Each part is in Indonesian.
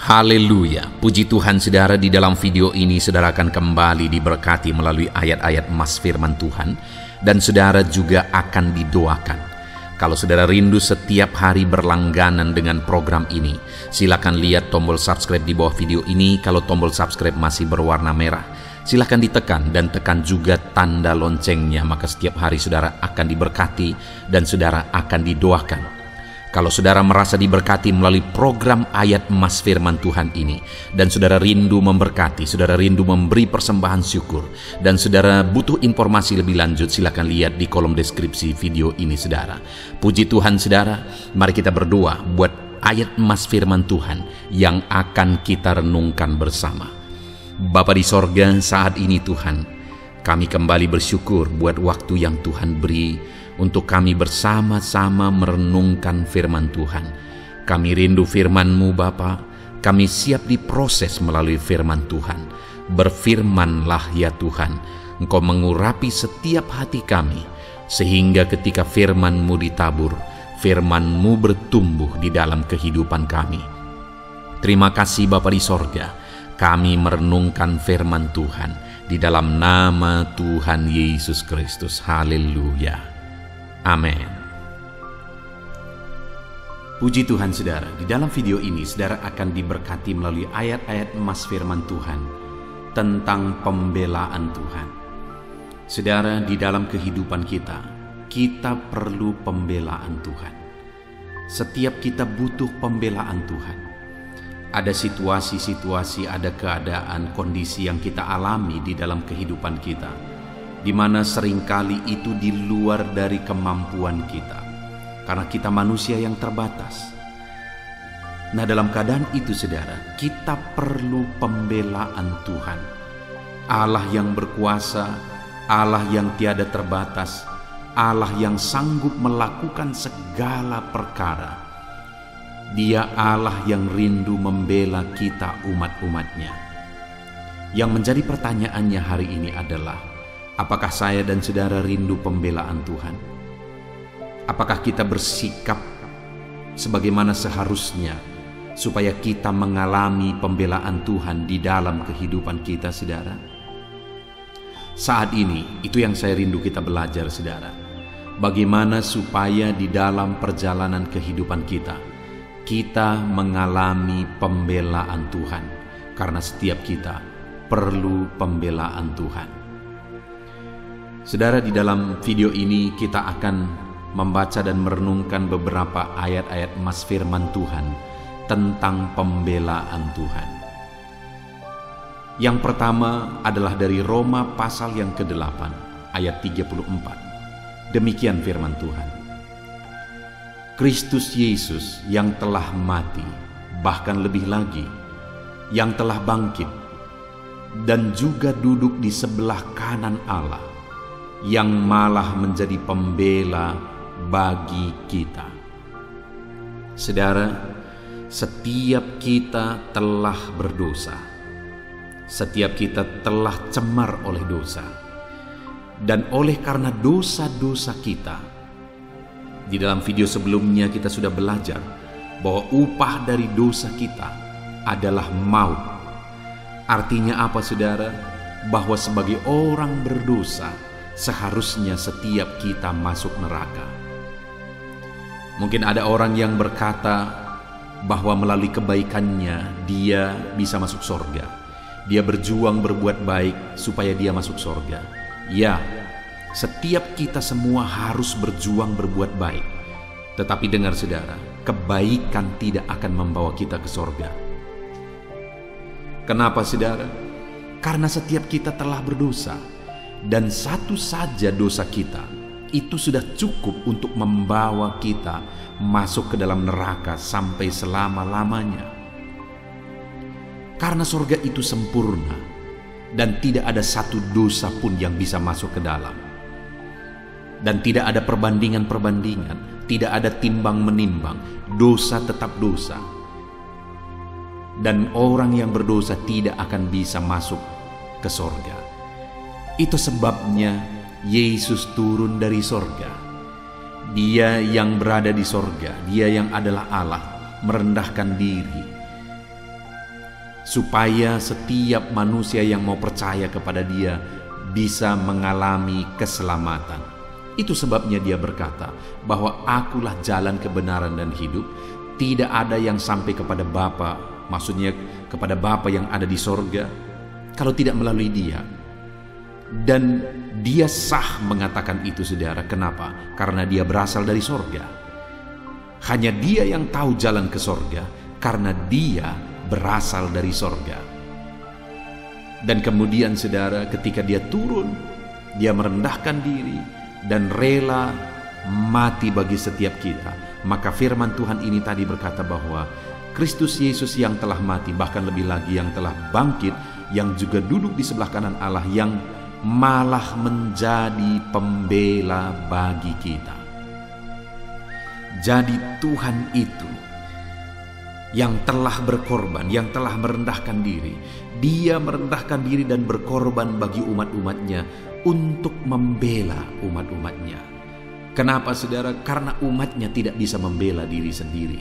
Haleluya, puji Tuhan saudara. Di dalam video ini saudara akan kembali diberkati melalui ayat-ayat emas firman Tuhan, dan saudara juga akan didoakan. Kalau saudara rindu setiap hari berlangganan dengan program ini, silakan lihat tombol subscribe di bawah video ini. Kalau tombol subscribe masih berwarna merah, silakan ditekan dan tekan juga tanda loncengnya, maka setiap hari saudara akan diberkati dan saudara akan didoakan. Kalau saudara merasa diberkati melalui program ayat emas firman Tuhan ini, dan saudara rindu memberkati, saudara rindu memberi persembahan syukur, dan saudara butuh informasi lebih lanjut, silakan lihat di kolom deskripsi video ini saudara. Puji Tuhan saudara, mari kita berdoa buat ayat emas firman Tuhan yang akan kita renungkan bersama. Bapa di sorga, saat ini Tuhan, kami kembali bersyukur buat waktu yang Tuhan beri untuk kami bersama-sama merenungkan firman Tuhan. Kami rindu firman-Mu Bapa, kami siap diproses melalui firman Tuhan. Berfirmanlah ya Tuhan, Engkau mengurapi setiap hati kami, sehingga ketika firman-Mu ditabur, firman-Mu bertumbuh di dalam kehidupan kami. Terima kasih Bapa di sorga, kami merenungkan firman Tuhan di dalam nama Tuhan Yesus Kristus. Haleluya. Amin. Puji Tuhan saudara, di dalam video ini saudara akan diberkati melalui ayat-ayat emas firman Tuhan tentang pembelaan Tuhan. Saudara, di dalam kehidupan kita perlu pembelaan Tuhan. Setiap kita butuh pembelaan Tuhan. Ada situasi-situasi, ada keadaan, kondisi yang kita alami di dalam kehidupan kita, di mana seringkali itu di luar dari kemampuan kita, karena kita manusia yang terbatas. Nah, dalam keadaan itu saudara, kita perlu pembelaan Tuhan. Allah yang berkuasa, Allah yang tiada terbatas, Allah yang sanggup melakukan segala perkara. Dia Allah yang rindu membela kita umat-umatnya. Yang menjadi pertanyaannya hari ini adalah, apakah saya dan saudara rindu pembelaan Tuhan? Apakah kita bersikap sebagaimana seharusnya supaya kita mengalami pembelaan Tuhan di dalam kehidupan kita, saudara? Saat ini, itu yang saya rindu kita belajar, saudara. Bagaimana supaya di dalam perjalanan kehidupan kita mengalami pembelaan Tuhan, karena setiap kita perlu pembelaan Tuhan. Saudara, di dalam video ini kita akan membaca dan merenungkan beberapa ayat-ayat emas firman Tuhan tentang pembelaan Tuhan. Yang pertama adalah dari Roma pasal yang ke-8 ayat 34. Demikian firman Tuhan. Kristus Yesus yang telah mati, bahkan lebih lagi, yang telah bangkit, dan juga duduk di sebelah kanan Allah, yang malah menjadi pembela bagi kita. Saudara, setiap kita telah berdosa. Setiap kita telah cemar oleh dosa. Dan oleh karena dosa-dosa kita, di dalam video sebelumnya kita sudah belajar bahwa upah dari dosa kita adalah maut. Artinya apa saudara? Bahwa sebagai orang berdosa, seharusnya setiap kita masuk neraka. Mungkin ada orang yang berkata bahwa melalui kebaikannya dia bisa masuk sorga. Dia berjuang berbuat baik supaya dia masuk sorga. Ya, setiap kita semua harus berjuang berbuat baik. Tetapi dengar saudara, kebaikan tidak akan membawa kita ke sorga. Kenapa saudara? Karena setiap kita telah berdosa. Dan satu saja dosa kita itu sudah cukup untuk membawa kita masuk ke dalam neraka sampai selama-lamanya. Karena sorga itu sempurna dan tidak ada satu dosa pun yang bisa masuk ke dalam. Dan tidak ada perbandingan-perbandingan, tidak ada timbang-menimbang. Dosa tetap dosa. Dan orang yang berdosa tidak akan bisa masuk ke sorga. Itu sebabnya Yesus turun dari sorga. Dia yang berada di sorga, dia yang adalah Allah, merendahkan diri, supaya setiap manusia yang mau percaya kepada Dia bisa mengalami keselamatan. Itu sebabnya Dia berkata bahwa Akulah jalan kebenaran dan hidup. Tidak ada yang sampai kepada Bapa, maksudnya kepada Bapa yang ada di sorga, kalau tidak melalui Dia. Dan Dia sah mengatakan itu, saudara. Kenapa? Karena Dia berasal dari sorga. Hanya Dia yang tahu jalan ke sorga, karena Dia berasal dari sorga. Dan kemudian, saudara, ketika Dia turun, Dia merendahkan diri dan rela mati bagi setiap kita. Maka firman Tuhan ini tadi berkata bahwa Kristus Yesus yang telah mati, bahkan lebih lagi yang telah bangkit, yang juga duduk di sebelah kanan Allah, yang malah menjadi pembela bagi kita. Jadi Tuhan itu yang telah berkorban, yang telah merendahkan diri. Dia merendahkan diri dan berkorban bagi umat-umatnya untuk membela umat-umatnya. Kenapa, saudara? Karena umatnya tidak bisa membela diri sendiri.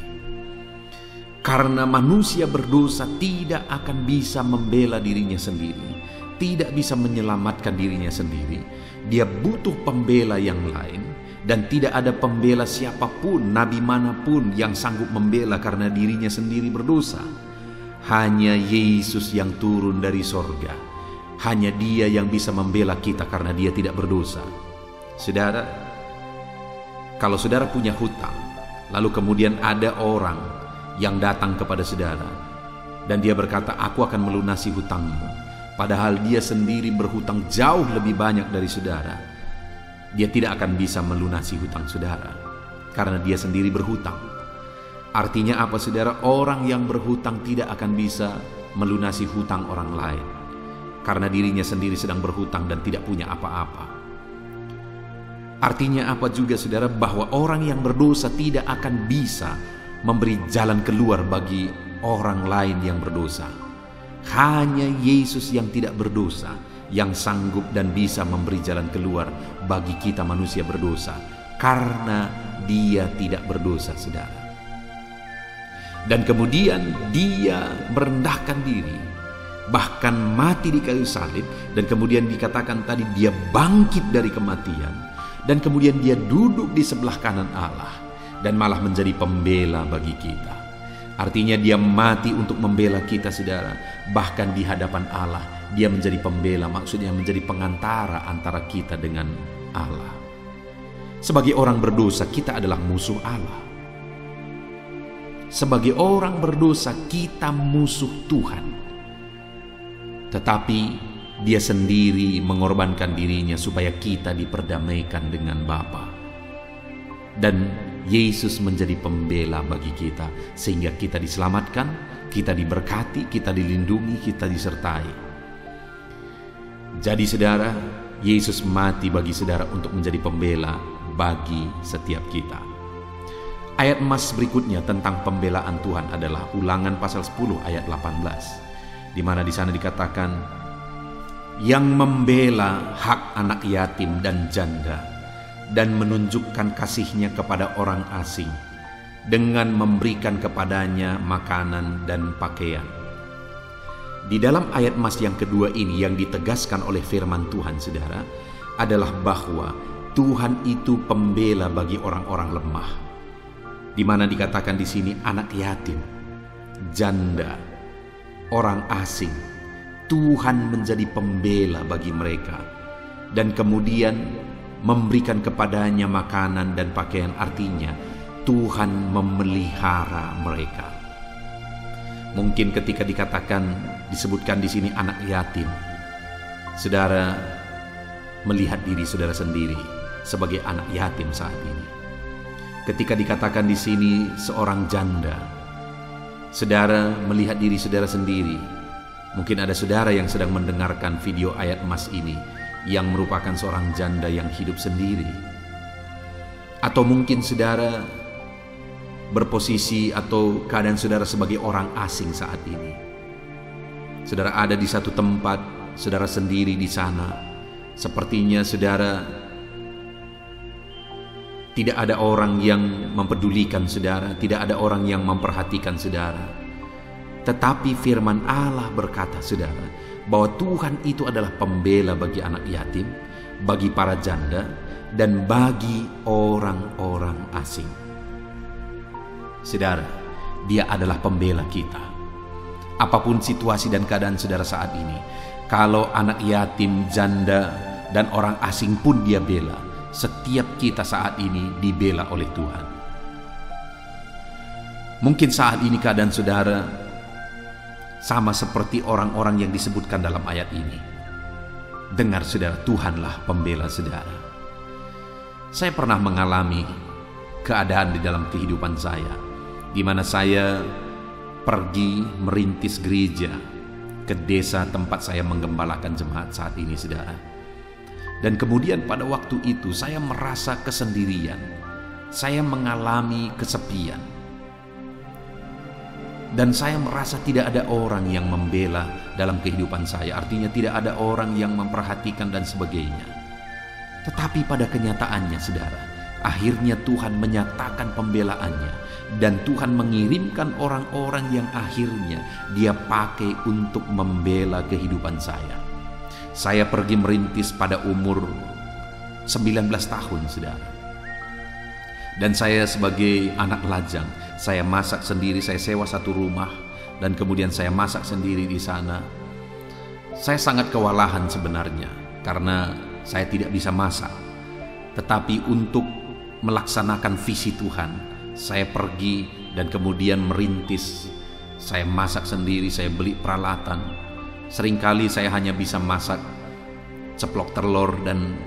Karena manusia berdosa tidak akan bisa membela dirinya sendiri, tidak bisa menyelamatkan dirinya sendiri. Dia butuh pembela yang lain, dan tidak ada pembela siapapun, nabi manapun yang sanggup membela karena dirinya sendiri berdosa. Hanya Yesus yang turun dari sorga. Hanya Dia yang bisa membela kita karena Dia tidak berdosa. Saudara, kalau saudara punya hutang, lalu kemudian ada orang yang datang kepada saudara dan dia berkata, "Aku akan melunasi hutangmu," padahal dia sendiri berhutang jauh lebih banyak dari saudara, dia tidak akan bisa melunasi hutang saudara karena dia sendiri berhutang. Artinya apa, saudara? Orang yang berhutang tidak akan bisa melunasi hutang orang lain karena dirinya sendiri sedang berhutang dan tidak punya apa-apa. Artinya apa juga, saudara? Bahwa orang yang berdosa tidak akan bisa memberi jalan keluar bagi orang lain yang berdosa. Hanya Yesus yang tidak berdosa yang sanggup dan bisa memberi jalan keluar bagi kita manusia berdosa, karena Dia tidak berdosa, saudara. Dan kemudian Dia merendahkan diri, bahkan mati di kayu salib, dan kemudian dikatakan tadi Dia bangkit dari kematian. Dan kemudian Dia duduk di sebelah kanan Allah dan malah menjadi pembela bagi kita. Artinya Dia mati untuk membela kita, saudara. Bahkan di hadapan Allah Dia menjadi pembela, maksudnya menjadi pengantara antara kita dengan Allah. Sebagai orang berdosa, kita adalah musuh Allah. Sebagai orang berdosa, kita musuh Tuhan. Tetapi Dia sendiri mengorbankan dirinya supaya kita diperdamaikan dengan Bapa. Dan Yesus menjadi pembela bagi kita, sehingga kita diselamatkan, kita diberkati, kita dilindungi, kita disertai. Jadi, saudara, Yesus mati bagi saudara untuk menjadi pembela bagi setiap kita. Ayat emas berikutnya tentang pembelaan Tuhan adalah Ulangan pasal 10 ayat 18, di mana di sana dikatakan, yang membela hak anak yatim dan janda dan menunjukkan kasih-Nya kepada orang asing dengan memberikan kepadanya makanan dan pakaian. Di dalam ayat emas yang kedua ini yang ditegaskan oleh firman Tuhan, saudara, adalah bahwa Tuhan itu pembela bagi orang-orang lemah. Di mana dikatakan di sini anak yatim, janda, orang asing. Tuhan menjadi pembela bagi mereka dan kemudian memberikan kepadanya makanan dan pakaian. Artinya Tuhan memelihara mereka. Mungkin ketika disebutkan di sini anak yatim, saudara melihat diri saudara sendiri sebagai anak yatim saat ini. Ketika dikatakan di sini seorang janda, saudara melihat diri saudara sendiri. Mungkin ada saudara yang sedang mendengarkan video ayat emas ini yang merupakan seorang janda yang hidup sendiri. Atau mungkin saudara berposisi atau keadaan saudara sebagai orang asing saat ini. Saudara ada di satu tempat, saudara sendiri di sana. Sepertinya saudara tidak ada orang yang mempedulikan saudara, tidak ada orang yang memperhatikan saudara. Tetapi firman Allah berkata, saudara, bahwa Tuhan itu adalah pembela bagi anak yatim, bagi para janda, dan bagi orang-orang asing. Saudara, Dia adalah pembela kita. Apapun situasi dan keadaan saudara saat ini, kalau anak yatim, janda, dan orang asing pun Dia bela, setiap kita saat ini dibela oleh Tuhan. Mungkin saat ini keadaan saudara sama seperti orang-orang yang disebutkan dalam ayat ini. Dengar saudara, Tuhanlah pembela saudara. Saya pernah mengalami keadaan di dalam kehidupan saya, di mana saya pergi merintis gereja ke desa tempat saya menggembalakan jemaat saat ini, saudara. Dan kemudian pada waktu itu saya merasa kesendirian, saya mengalami kesepian. Dan saya merasa tidak ada orang yang membela dalam kehidupan saya. Artinya tidak ada orang yang memperhatikan dan sebagainya. Tetapi pada kenyataannya, saudara, akhirnya Tuhan menyatakan pembelaannya. Dan Tuhan mengirimkan orang-orang yang akhirnya Dia pakai untuk membela kehidupan saya. Saya pergi merintis pada umur 19 tahun, saudara. Dan saya sebagai anak lajang, saya masak sendiri, saya sewa satu rumah, dan kemudian saya masak sendiri di sana. Saya sangat kewalahan sebenarnya, karena saya tidak bisa masak. Tetapi untuk melaksanakan visi Tuhan, saya pergi dan kemudian merintis. Saya masak sendiri, saya beli peralatan. Seringkali saya hanya bisa masak ceplok telur dan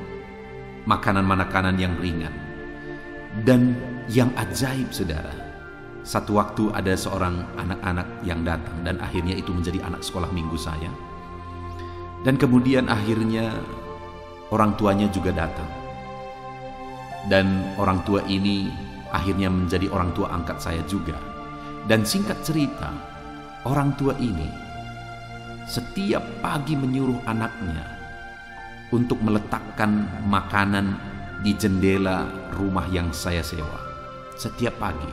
makanan-makanan yang ringan. Dan yang ajaib, saudara, satu waktu ada seorang anak-anak yang datang, dan akhirnya itu menjadi anak sekolah minggu saya. Dan kemudian akhirnya orang tuanya juga datang. Dan orang tua ini akhirnya menjadi orang tua angkat saya juga. Dan singkat cerita, orang tua ini setiap pagi menyuruh anaknya untuk meletakkan makanan di jendela rumah yang saya sewa setiap pagi.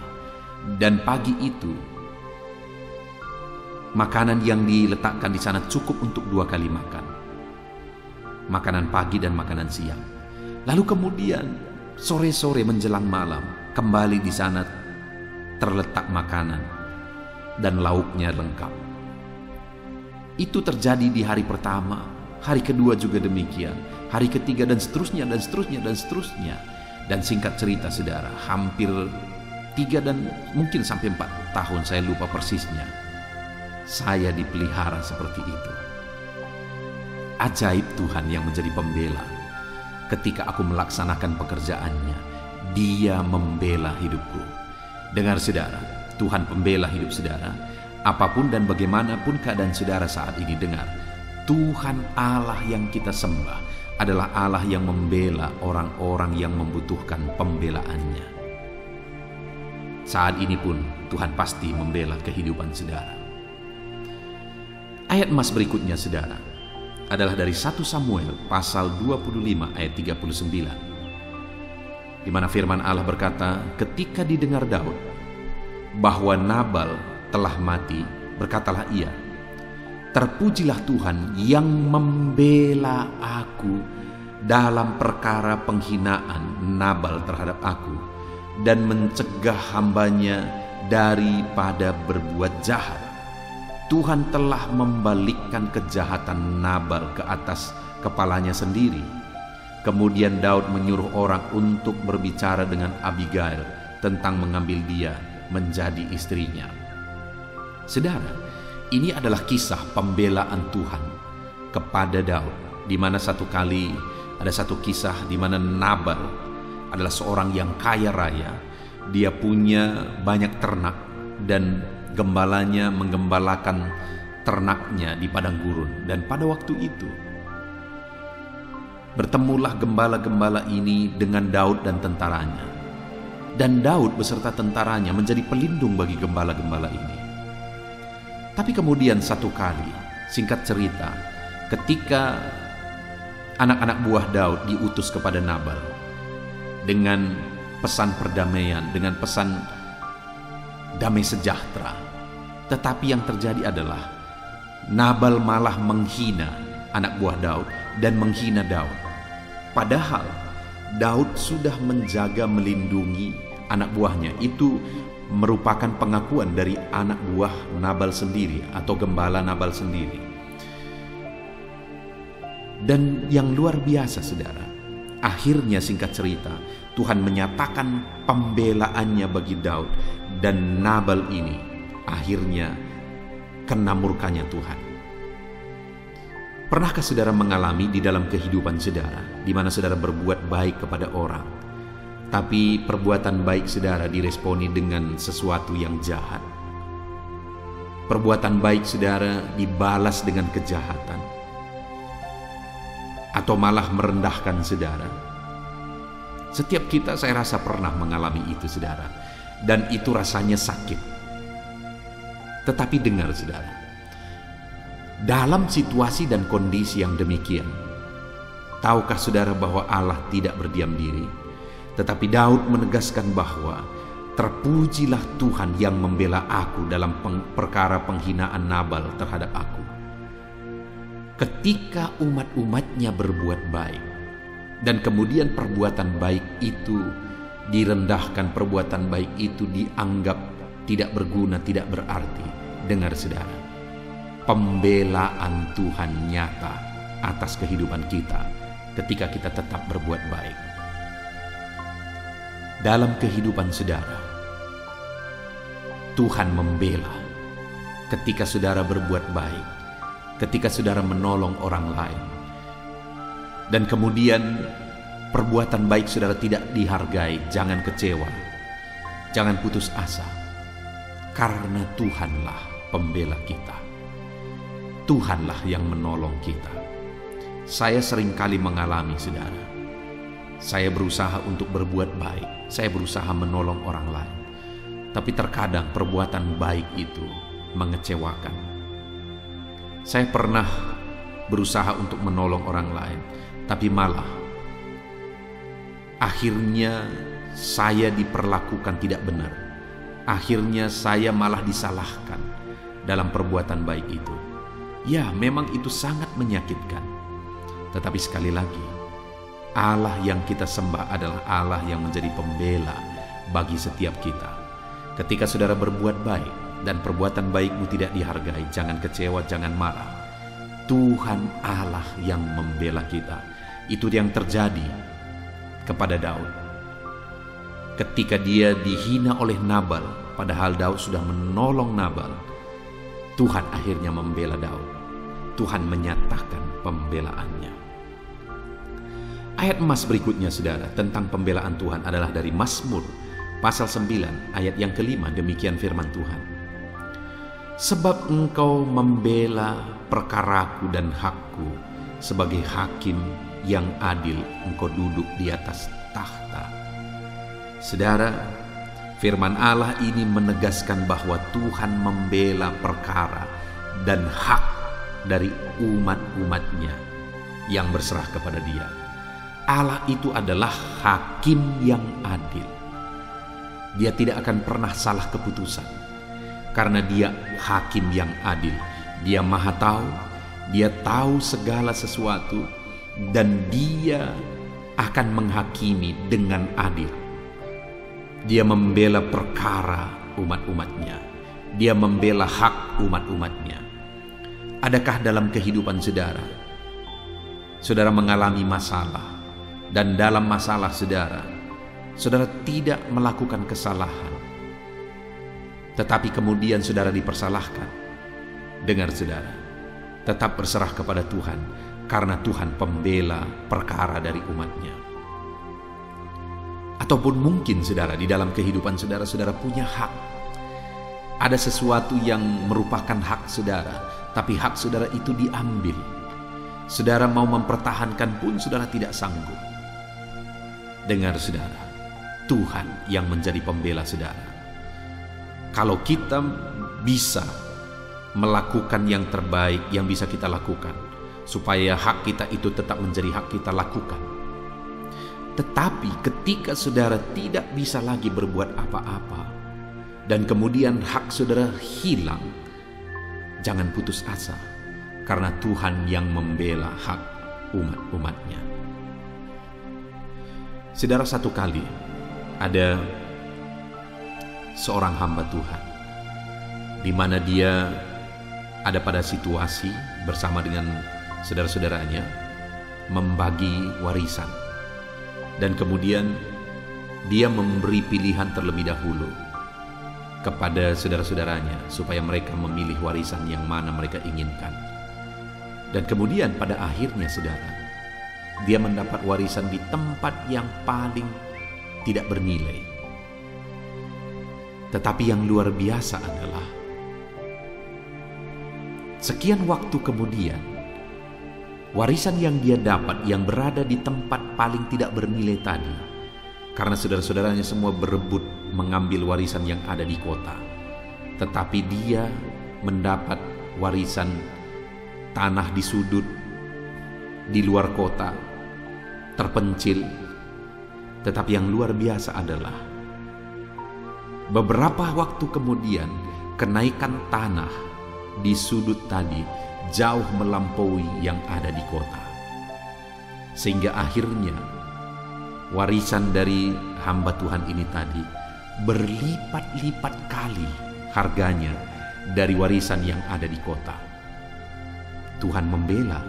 Dan pagi itu makanan yang diletakkan di sana cukup untuk 2 kali makan, makanan pagi dan makanan siang. Lalu kemudian sore-sore menjelang malam kembali di sana terletak makanan dan lauknya lengkap. Itu terjadi di hari pertama, hari kedua juga demikian, hari ketiga, dan seterusnya dan seterusnya dan seterusnya. Dan singkat cerita, saudara, hampir 3 dan mungkin sampai 4 tahun, saya lupa persisnya, saya dipelihara seperti itu. Ajaib Tuhan yang menjadi pembela. Ketika aku melaksanakan pekerjaannya, Dia membela hidupku. Dengar saudara, Tuhan pembela hidup saudara. Apapun dan bagaimanapun keadaan saudara saat ini, dengar, Tuhan Allah yang kita sembah adalah Allah yang membela orang-orang yang membutuhkan pembelaannya. Saat ini pun Tuhan pasti membela kehidupan saudara. Ayat emas berikutnya, saudara, adalah dari 1 Samuel pasal 25 ayat 39, di mana firman Allah berkata, ketika didengar Daud bahwa Nabal telah mati, berkatalah ia, terpujilah Tuhan yang membela aku dalam perkara penghinaan Nabal terhadap aku, dan mencegah hambanya daripada berbuat jahat. Tuhan telah membalikkan kejahatan Nabal ke atas kepalanya sendiri. Kemudian Daud menyuruh orang untuk berbicara dengan Abigail tentang mengambil dia menjadi istrinya. Saudara, ini adalah kisah pembelaan Tuhan kepada Daud, di mana satu kali ada satu kisah di mana Nabal adalah seorang yang kaya raya. Dia punya banyak ternak dan gembalanya menggembalakan ternaknya di padang gurun. Dan pada waktu itu bertemulah gembala-gembala ini dengan Daud dan tentaranya. Dan Daud beserta tentaranya menjadi pelindung bagi gembala-gembala ini. Tapi kemudian satu kali, singkat cerita, ketika anak-anak buah Daud diutus kepada Nabal dengan pesan perdamaian, dengan pesan damai sejahtera, Tetapi yang terjadi adalah Nabal malah menghina anak buah Daud dan menghina Daud. Padahal Daud sudah menjaga, melindungi anak buahnya. Itu merupakan pengakuan dari anak buah Nabal sendiri atau gembala Nabal sendiri. Dan yang luar biasa, saudara, akhirnya singkat cerita, Tuhan menyatakan pembelaannya bagi Daud, dan Nabal ini akhirnya kena murkanya Tuhan. Pernahkah saudara mengalami di dalam kehidupan saudara, di mana saudara berbuat baik kepada orang, tapi perbuatan baik saudara diresponi dengan sesuatu yang jahat? Perbuatan baik saudara dibalas dengan kejahatan, atau malah merendahkan saudara. Setiap kita, saya rasa, pernah mengalami itu, saudara, dan itu rasanya sakit. Tetapi dengar, saudara, dalam situasi dan kondisi yang demikian, tahukah saudara bahwa Allah tidak berdiam diri? Tetapi Daud menegaskan bahwa terpujilah Tuhan yang membela aku dalam perkara penghinaan Nabal terhadap aku. Ketika umat-umatnya berbuat baik, dan kemudian perbuatan baik itu direndahkan, perbuatan baik itu dianggap tidak berguna, tidak berarti. Dengar, saudara, pembelaan Tuhan nyata atas kehidupan kita ketika kita tetap berbuat baik. Dalam kehidupan saudara, Tuhan membela ketika saudara berbuat baik, ketika saudara menolong orang lain, dan kemudian perbuatan baik saudara tidak dihargai. Jangan kecewa, jangan putus asa, karena Tuhanlah pembela kita. Tuhanlah yang menolong kita. Saya seringkali mengalami, saudara, saya berusaha untuk berbuat baik, saya berusaha menolong orang lain, tapi terkadang perbuatan baik itu mengecewakan. Saya pernah berusaha untuk menolong orang lain, tapi malah akhirnya saya diperlakukan tidak benar. Akhirnya saya malah disalahkan dalam perbuatan baik itu. Ya, memang itu sangat menyakitkan. Tetapi sekali lagi, Allah yang kita sembah adalah Allah yang menjadi pembela bagi setiap kita. Ketika saudara berbuat baik dan perbuatan baikmu tidak dihargai, jangan kecewa, jangan marah. Tuhan Allah yang membela kita. Itu yang terjadi kepada Daud. Ketika dia dihina oleh Nabal, padahal Daud sudah menolong Nabal, Tuhan akhirnya membela Daud. Tuhan menyatakan pembelaannya. Ayat emas berikutnya, saudara, tentang pembelaan Tuhan adalah dari Mazmur pasal 9 ayat yang kelima. Demikian firman Tuhan. Sebab engkau membela perkaraku dan hakku, sebagai hakim yang adil engkau duduk di atas tahta. Saudara, firman Allah ini menegaskan bahwa Tuhan membela perkara dan hak dari umat-umatnya yang berserah kepada Dia. Allah itu adalah hakim yang adil. Dia tidak akan pernah salah keputusan, karena Dia hakim yang adil. Dia maha tahu, Dia tahu segala sesuatu, dan Dia akan menghakimi dengan adil. Dia membela perkara umat-umatnya. Dia membela hak umat-umatnya. Adakah dalam kehidupan saudara, saudara mengalami masalah, dan dalam masalah saudara, saudara tidak melakukan kesalahan, tetapi kemudian saudara dipersalahkan? Dengar, saudara, tetap berserah kepada Tuhan, karena Tuhan pembela perkara dari umatnya. Ataupun mungkin saudara, di dalam kehidupan saudara, saudara punya hak. Ada sesuatu yang merupakan hak saudara, tapi hak saudara itu diambil. Saudara mau mempertahankan pun saudara tidak sanggup. Dengar, saudara, Tuhan yang menjadi pembela saudara. Kalau kita bisa melakukan yang terbaik yang bisa kita lakukan, supaya hak kita itu tetap menjadi hak kita, lakukan. Tetapi ketika saudara tidak bisa lagi berbuat apa-apa, dan kemudian hak saudara hilang, jangan putus asa, karena Tuhan yang membela hak umat-umatnya. Saudara, satu kali ada seorang hamba Tuhan, di mana dia ada pada situasi bersama dengan saudara-saudaranya membagi warisan, dan kemudian dia memberi pilihan terlebih dahulu kepada saudara-saudaranya supaya mereka memilih warisan yang mana mereka inginkan. Dan kemudian pada akhirnya, saudara, dia mendapat warisan di tempat yang paling tidak bernilai. Tetapi yang luar biasa adalah sekian waktu kemudian, warisan yang dia dapat yang berada di tempat paling tidak bernilai tadi, karena saudara-saudaranya semua berebut mengambil warisan yang ada di kota, tetapi dia mendapat warisan tanah di sudut, di luar kota, terpencil. Tetapi yang luar biasa adalah beberapa waktu kemudian kenaikan tanah di sudut tadi jauh melampaui yang ada di kota, sehingga akhirnya warisan dari hamba Tuhan ini tadi berlipat-lipat kali harganya dari warisan yang ada di kota. Tuhan membela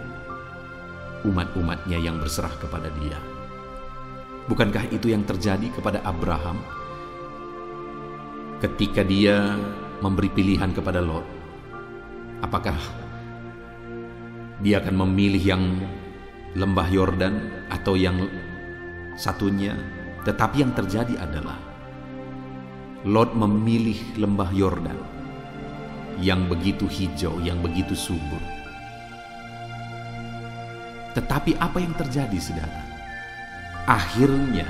umat-umatnya yang berserah kepada Dia. Bukankah itu yang terjadi kepada Abraham ketika dia memberi pilihan kepada Lot? Apakah dia akan memilih yang lembah Yordan atau yang satunya? Tetapi yang terjadi adalah Lot memilih lembah Yordan yang begitu hijau, yang begitu subur. Tetapi apa yang terjadi, saudara? Akhirnya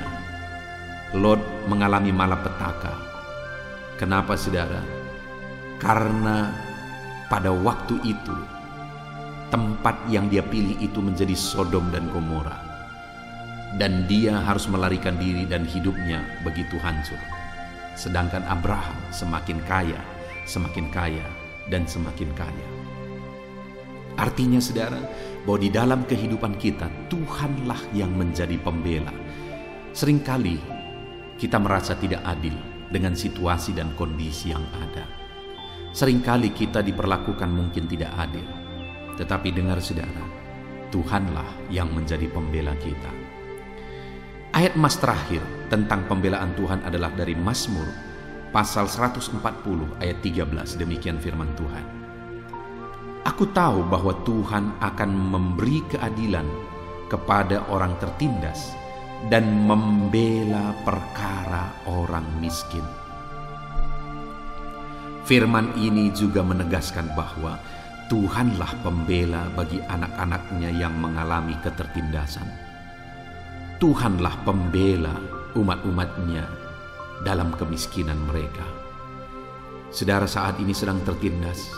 Lot mengalami malapetaka. Kenapa, saudara? Karena pada waktu itu tempat yang dia pilih itu menjadi Sodom dan Gomora, dan dia harus melarikan diri dan hidupnya begitu hancur. Sedangkan Abraham semakin kaya, dan semakin kaya. Artinya, saudara, bahwa di dalam kehidupan kita Tuhanlah yang menjadi pembela. Seringkali kita merasa tidak adil dengan situasi dan kondisi yang ada. Seringkali kita diperlakukan mungkin tidak adil. Tetapi dengar, saudara, Tuhanlah yang menjadi pembela kita. Ayat emas terakhir tentang pembelaan Tuhan adalah dari Mazmur pasal 140 ayat 13. Demikian firman Tuhan. Aku tahu bahwa Tuhan akan memberi keadilan kepada orang tertindas dan membela perkara orang miskin. Firman ini juga menegaskan bahwa Tuhanlah pembela bagi anak-anaknya yang mengalami ketertindasan. Tuhanlah pembela umat-umatnya dalam kemiskinan mereka. Saudara saat ini sedang tertindas,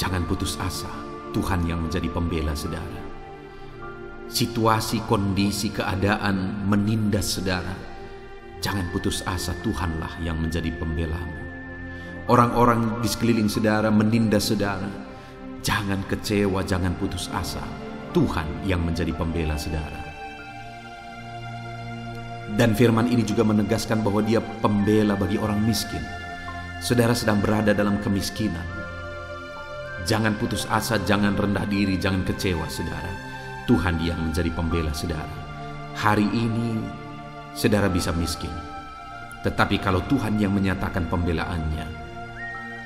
jangan putus asa. Tuhan yang menjadi pembela saudara. Situasi, kondisi, keadaan menindas saudara, jangan putus asa. Tuhanlah yang menjadi pembelamu. Orang-orang di sekeliling saudara menindas saudara, jangan kecewa, jangan putus asa. Tuhan yang menjadi pembela saudara. Dan firman ini juga menegaskan bahwa Dia pembela bagi orang miskin. Saudara sedang berada dalam kemiskinan, jangan putus asa, jangan rendah diri, jangan kecewa, saudara. Tuhan yang menjadi pembela saudara. Hari ini saudara bisa miskin, tetapi kalau Tuhan yang menyatakan pembelaannya,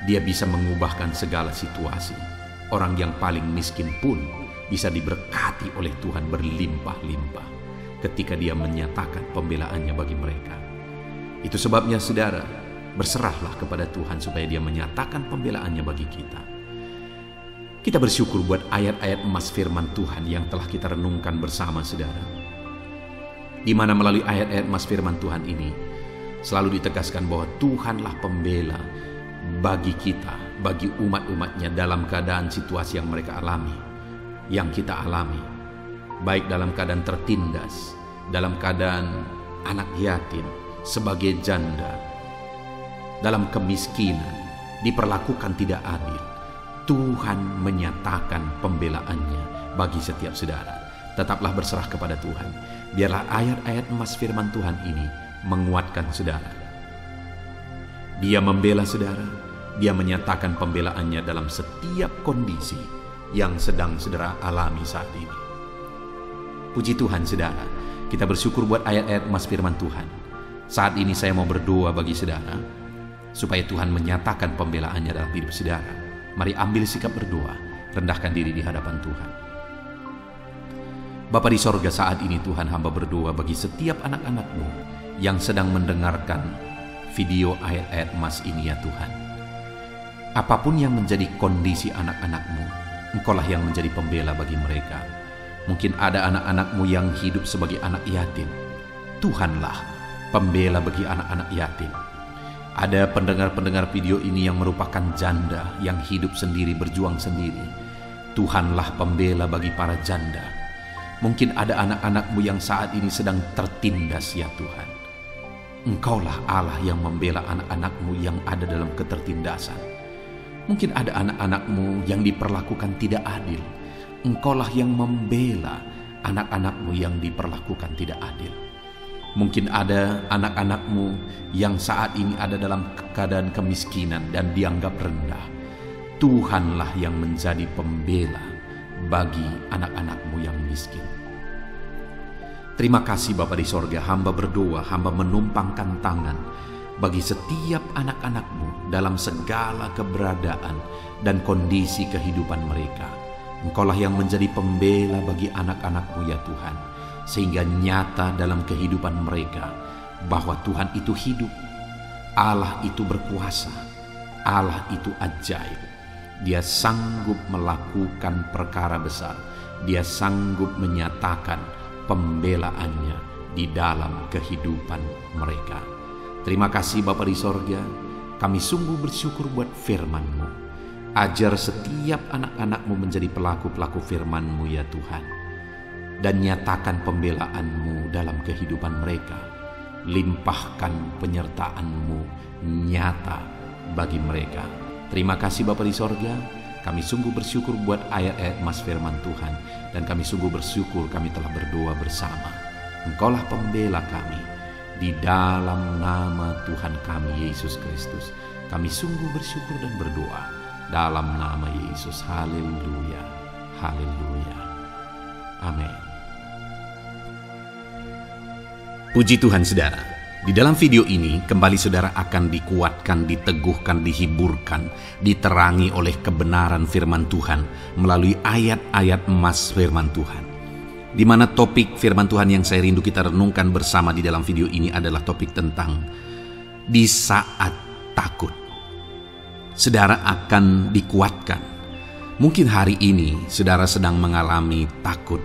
Dia bisa mengubahkan segala situasi. Orang yang paling miskin pun bisa diberkati oleh Tuhan berlimpah-limpah ketika Dia menyatakan pembelaannya bagi mereka. Itu sebabnya saudara, berserahlah kepada Tuhan supaya Dia menyatakan pembelaannya bagi kita. Kita bersyukur buat ayat-ayat emas firman Tuhan yang telah kita renungkan bersama saudara, di mana melalui ayat-ayat emas firman Tuhan ini selalu ditegaskan bahwa Tuhanlah pembela bagi kita, bagi umat-umatnya dalam keadaan situasi yang mereka alami, yang kita alami, baik dalam keadaan tertindas, dalam keadaan anak yatim, sebagai janda, dalam kemiskinan, diperlakukan tidak adil. Tuhan menyatakan pembelaannya bagi setiap saudara. Tetaplah berserah kepada Tuhan. Biarlah ayat-ayat emas firman Tuhan ini menguatkan saudara. Dia membela saudara. Dia menyatakan pembelaannya dalam setiap kondisi yang sedang saudara alami saat ini. Puji Tuhan saudara, kita bersyukur buat ayat-ayat emas firman Tuhan. Saat ini saya mau berdoa bagi saudara, supaya Tuhan menyatakan pembelaannya dalam hidup saudara. Mari ambil sikap berdoa, rendahkan diri di hadapan Tuhan. Bapa di sorga, saat ini Tuhan, hamba berdoa bagi setiap anak-anak-Mu yang sedang mendengarkan video ayat-ayat emas ini ya Tuhan. Apapun yang menjadi kondisi anak-anak-Mu, Engkaulah yang menjadi pembela bagi mereka. Mungkin ada anak-anak-Mu yang hidup sebagai anak yatim. Tuhanlah pembela bagi anak-anak yatim. Ada pendengar-pendengar video ini yang merupakan janda yang hidup sendiri, berjuang sendiri. Tuhanlah pembela bagi para janda. Mungkin ada anak-anak-Mu yang saat ini sedang tertindas ya Tuhan. Engkaulah Allah yang membela anak-anak-Mu yang ada dalam ketertindasan. Mungkin ada anak-anak-Mu yang diperlakukan tidak adil. Engkaulah yang membela anak-anak-Mu yang diperlakukan tidak adil. Mungkin ada anak-anak-Mu yang saat ini ada dalam keadaan kemiskinan dan dianggap rendah. Tuhanlah yang menjadi pembela bagi anak-anak-Mu yang miskin. Terima kasih Bapa di sorga, hamba berdoa, hamba menumpangkan tangan bagi setiap anak-anak-Mu dalam segala keberadaan dan kondisi kehidupan mereka. Engkaulah yang menjadi pembela bagi anak-anak-Mu ya Tuhan, sehingga nyata dalam kehidupan mereka bahwa Tuhan itu hidup, Allah itu berkuasa, Allah itu ajaib. Dia sanggup melakukan perkara besar. Dia sanggup menyatakan pembelaannya di dalam kehidupan mereka. Terima kasih Bapa di sorga. Kami sungguh bersyukur buat firman-Mu. Ajar setiap anak-anak-Mu menjadi pelaku-pelaku firman-Mu ya Tuhan. Dan nyatakan pembelaan-Mu dalam kehidupan mereka. Limpahkan penyertaan-Mu nyata bagi mereka. Terima kasih Bapa di sorga, kami sungguh bersyukur buat ayat-ayat emas firman Tuhan, dan kami sungguh bersyukur kami telah berdoa bersama. Engkaulah pembela kami, di dalam nama Tuhan kami Yesus Kristus. Kami sungguh bersyukur dan berdoa dalam nama Yesus. Haleluya, haleluya, amin. Puji Tuhan saudara. Di dalam video ini, kembali saudara akan dikuatkan, diteguhkan, dihiburkan, diterangi oleh kebenaran firman Tuhan melalui ayat-ayat emas firman Tuhan. Di mana topik firman Tuhan yang saya rindu kita renungkan bersama di dalam video ini adalah topik tentang di saat takut. Saudara akan dikuatkan. Mungkin hari ini saudara sedang mengalami takut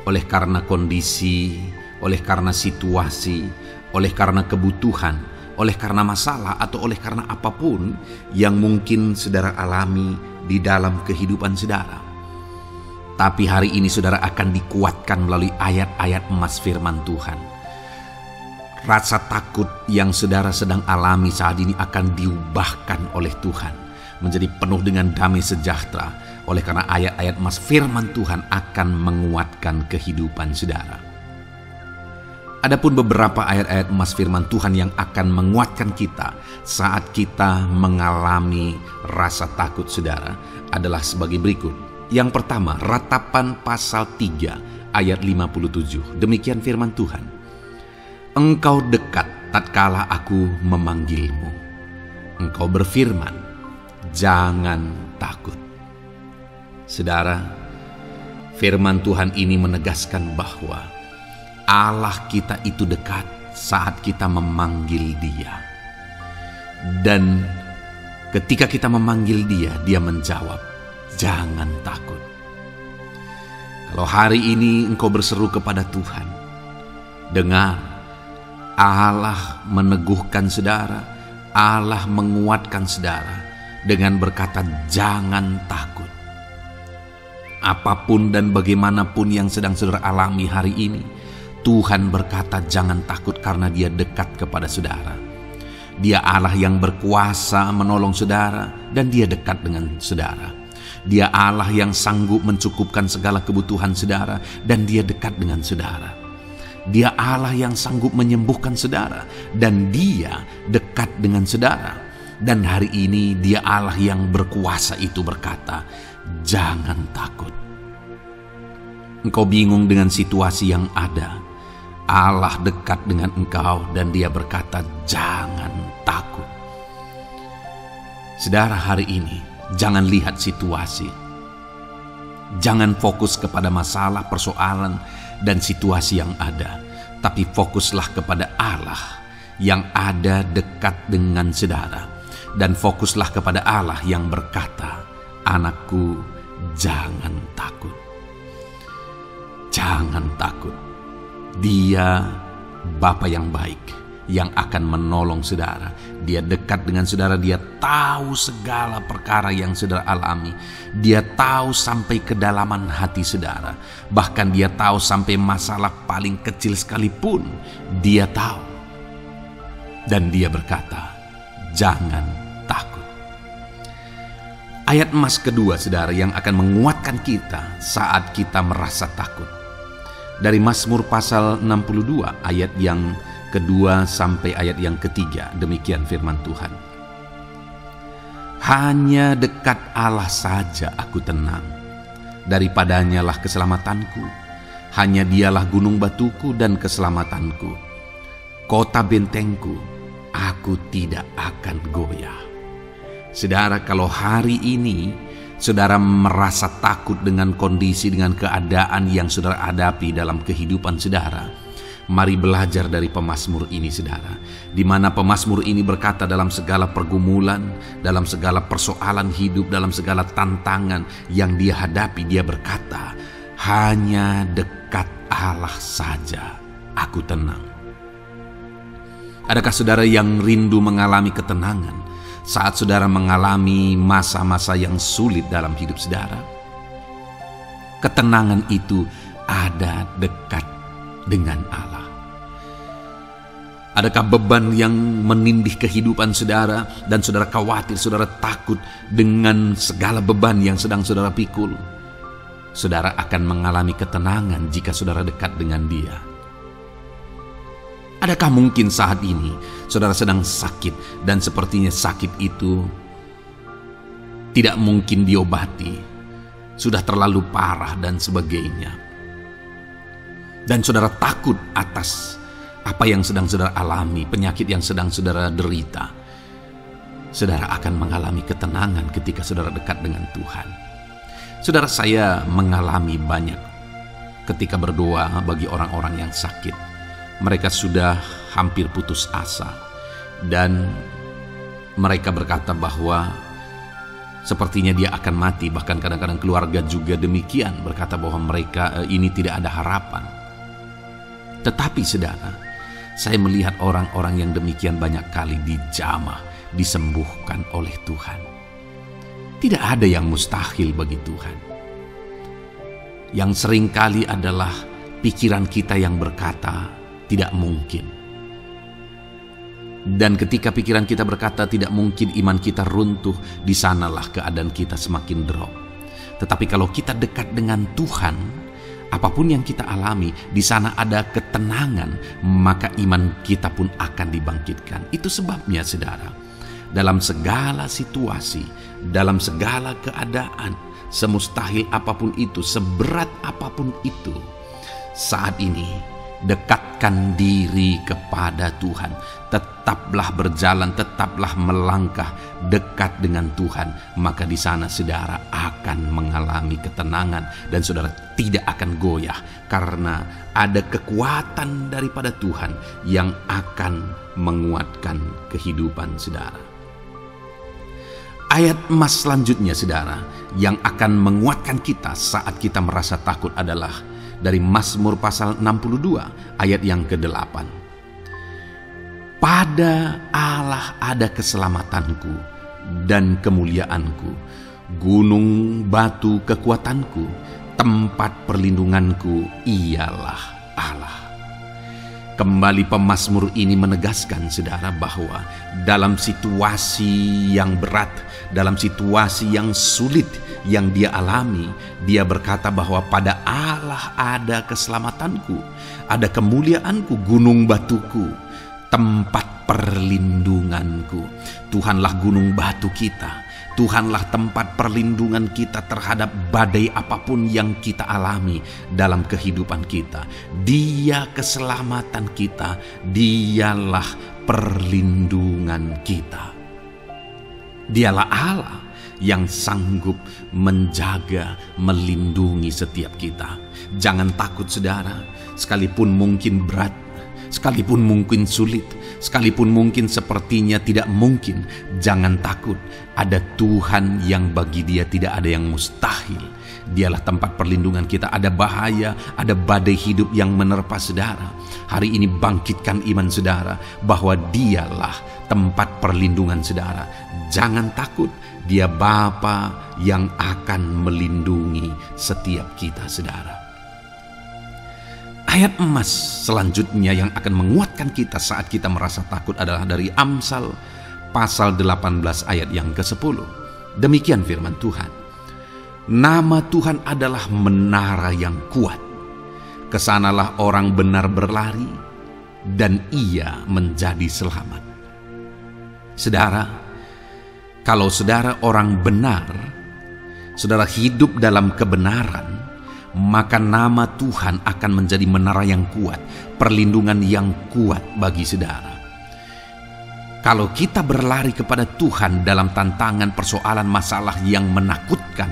oleh karena kondisi, oleh karena situasi, oleh karena kebutuhan, oleh karena masalah, atau oleh karena apapun yang mungkin saudara alami di dalam kehidupan saudara. Tapi hari ini saudara akan dikuatkan melalui ayat-ayat emas firman Tuhan. Rasa takut yang saudara sedang alami saat ini akan diubahkan oleh Tuhan menjadi penuh dengan damai sejahtera, oleh karena ayat-ayat emas firman Tuhan akan menguatkan kehidupan saudara. Adapun beberapa ayat-ayat emas firman Tuhan yang akan menguatkan kita saat kita mengalami rasa takut saudara adalah sebagai berikut. Yang pertama, Ratapan pasal 3 ayat 57. Demikian firman Tuhan. Engkau dekat tatkala aku memanggilmu. Engkau berfirman, jangan takut. Saudara, firman Tuhan ini menegaskan bahwa Allah kita itu dekat saat kita memanggil Dia. Dan ketika kita memanggil Dia, Dia menjawab, jangan takut. Kalau hari ini engkau berseru kepada Tuhan, dengar, Allah meneguhkan saudara, Allah menguatkan saudara dengan berkata, jangan takut. Apapun dan bagaimanapun yang sedang saudara alami hari ini, Tuhan berkata jangan takut karena Dia dekat kepada saudara. Dia Allah yang berkuasa menolong saudara dan Dia dekat dengan saudara. Dia Allah yang sanggup mencukupkan segala kebutuhan saudara, dan Dia dekat dengan saudara. Dia Allah yang sanggup menyembuhkan saudara, dan Dia dekat dengan saudara. Dan hari ini Dia Allah yang berkuasa itu berkata, jangan takut. Engkau bingung dengan situasi yang ada. Allah dekat dengan engkau dan Dia berkata, jangan takut. Saudara, hari ini jangan lihat situasi. Jangan fokus kepada masalah, persoalan, dan situasi yang ada. Tapi fokuslah kepada Allah yang ada dekat dengan saudara. Dan fokuslah kepada Allah yang berkata, anakku, jangan takut. Jangan takut. Dia Bapa yang baik, yang akan menolong saudara. Dia dekat dengan saudara. Dia tahu segala perkara yang saudara alami. Dia tahu sampai kedalaman hati saudara. Bahkan Dia tahu sampai masalah paling kecil sekalipun. Dia tahu. Dan Dia berkata, jangan takut. Ayat emas kedua saudara yang akan menguatkan kita saat kita merasa takut. Dari Mazmur pasal 62 ayat yang kedua sampai ayat yang ketiga, demikian firman Tuhan. Hanya dekat Allah saja aku tenang, daripadanya lah keselamatanku. Hanya Dialah gunung batuku dan keselamatanku, kota bentengku, aku tidak akan goyah. Saudara, kalau hari ini saudara merasa takut dengan kondisi, dengan keadaan yang saudara hadapi dalam kehidupan saudara, mari belajar dari pemazmur ini saudara, di mana pemazmur ini berkata dalam segala pergumulan, dalam segala persoalan hidup, dalam segala tantangan yang dia hadapi, dia berkata, hanya dekat Allah saja aku tenang. Adakah saudara yang rindu mengalami ketenangan saat saudara mengalami masa-masa yang sulit dalam hidup saudara? Ketenangan itu ada dekat dengan Allah. Adakah beban yang menindih kehidupan saudara dan saudara khawatir, saudara takut dengan segala beban yang sedang saudara pikul? Saudara akan mengalami ketenangan jika saudara dekat dengan Dia. Adakah mungkin saat ini saudara sedang sakit dan sepertinya sakit itu tidak mungkin diobati, sudah terlalu parah dan sebagainya, dan saudara takut atas apa yang sedang saudara alami, penyakit yang sedang saudara derita? Saudara akan mengalami ketenangan ketika saudara dekat dengan Tuhan. Saudara, saya mengalami banyak ketika berdoa bagi orang-orang yang sakit. Mereka sudah hampir putus asa, dan mereka berkata bahwa sepertinya dia akan mati. Bahkan kadang-kadang keluarga juga demikian, berkata bahwa mereka ini tidak ada harapan. Tetapi saudara, saya melihat orang-orang yang demikian banyak kali dijamah, disembuhkan oleh Tuhan. Tidak ada yang mustahil bagi Tuhan. Yang seringkali adalah pikiran kita yang berkata tidak mungkin. Dan ketika pikiran kita berkata tidak mungkin, iman kita runtuh, di sanalah keadaan kita semakin drop. Tetapi kalau kita dekat dengan Tuhan, apapun yang kita alami, di sana ada ketenangan, maka iman kita pun akan dibangkitkan. Itu sebabnya saudara, dalam segala situasi, dalam segala keadaan, semustahil apapun itu, seberat apapun itu, saat ini dekatkan diri kepada Tuhan. Tetaplah berjalan, tetaplah melangkah dekat dengan Tuhan. Maka di sana saudara akan mengalami ketenangan dan saudara tidak akan goyah, karena ada kekuatan daripada Tuhan yang akan menguatkan kehidupan saudara. Ayat emas selanjutnya saudara yang akan menguatkan kita saat kita merasa takut adalah dari Mazmur pasal 62 ayat yang ke-8. Pada Allah ada keselamatanku dan kemuliaanku, gunung batu kekuatanku, tempat perlindunganku ialah Allah. Kembali pemazmur ini menegaskan saudara bahwa dalam situasi yang berat, dalam situasi yang sulit yang dia alami, dia berkata bahwa pada Allah ada keselamatanku, ada kemuliaanku, gunung batuku, tempat perlindunganku. Tuhanlah gunung batu kita. Tuhanlah tempat perlindungan kita terhadap badai apapun yang kita alami dalam kehidupan kita. Dia keselamatan kita, dialah perlindungan kita. Dialah Allah yang sanggup menjaga, melindungi setiap kita. Jangan takut saudara, sekalipun mungkin berat, sekalipun mungkin sulit, sekalipun mungkin sepertinya tidak mungkin, jangan takut. Ada Tuhan yang bagi dia tidak ada yang mustahil. Dialah tempat perlindungan kita. Ada bahaya, ada badai hidup yang menerpa saudara. Hari ini bangkitkan iman saudara bahwa dialah tempat perlindungan saudara. Jangan takut, dia Bapa yang akan melindungi setiap kita saudara. Ayat emas selanjutnya yang akan menguatkan kita saat kita merasa takut adalah dari Amsal pasal 18 ayat yang ke-10. Demikian firman Tuhan. Nama Tuhan adalah menara yang kuat. Kesanalah orang benar berlari dan ia menjadi selamat. Saudara, kalau saudara orang benar, saudara hidup dalam kebenaran, maka nama Tuhan akan menjadi menara yang kuat, perlindungan yang kuat bagi saudara. Kalau kita berlari kepada Tuhan dalam tantangan, persoalan, masalah yang menakutkan,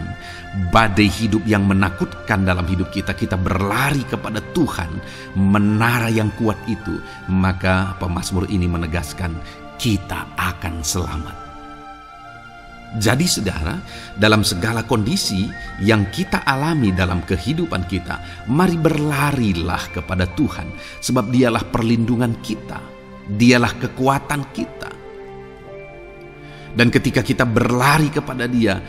badai hidup yang menakutkan dalam hidup kita, kita berlari kepada Tuhan, menara yang kuat itu, maka pemazmur ini menegaskan kita akan selamat. Jadi saudara, dalam segala kondisi yang kita alami dalam kehidupan kita, mari berlarilah kepada Tuhan, sebab dialah perlindungan kita, dialah kekuatan kita. Dan ketika kita berlari kepada dia,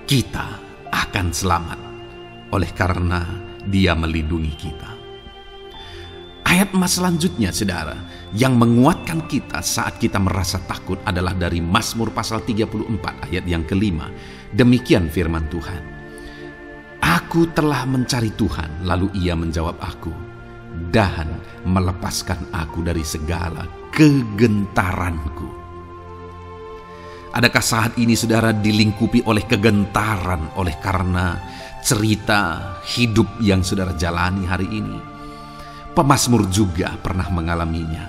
kita akan selamat, oleh karena dia melindungi kita. Ayat emas selanjutnya saudara, yang menguatkan kita saat kita merasa takut adalah dari Mazmur pasal 34 ayat yang ke-5. Demikian firman Tuhan. Aku telah mencari Tuhan, lalu ia menjawab aku, dan melepaskan aku dari segala kegentaranku. Adakah saat ini saudara dilingkupi oleh kegentaran oleh karena cerita hidup yang saudara jalani hari ini? Pemazmur juga pernah mengalaminya.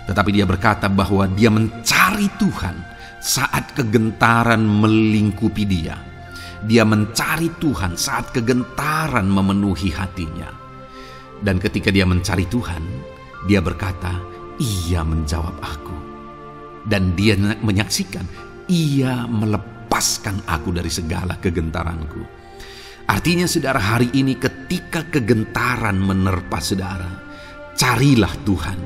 Tetapi dia berkata bahwa dia mencari Tuhan saat kegentaran melingkupi dia. Dia mencari Tuhan saat kegentaran memenuhi hatinya. Dan ketika dia mencari Tuhan, dia berkata, ia menjawab aku. Dan dia menyaksikan, ia melepaskan aku dari segala kegentaranku. Artinya saudara, hari ini ketika kegentaran menerpa saudara, carilah Tuhan,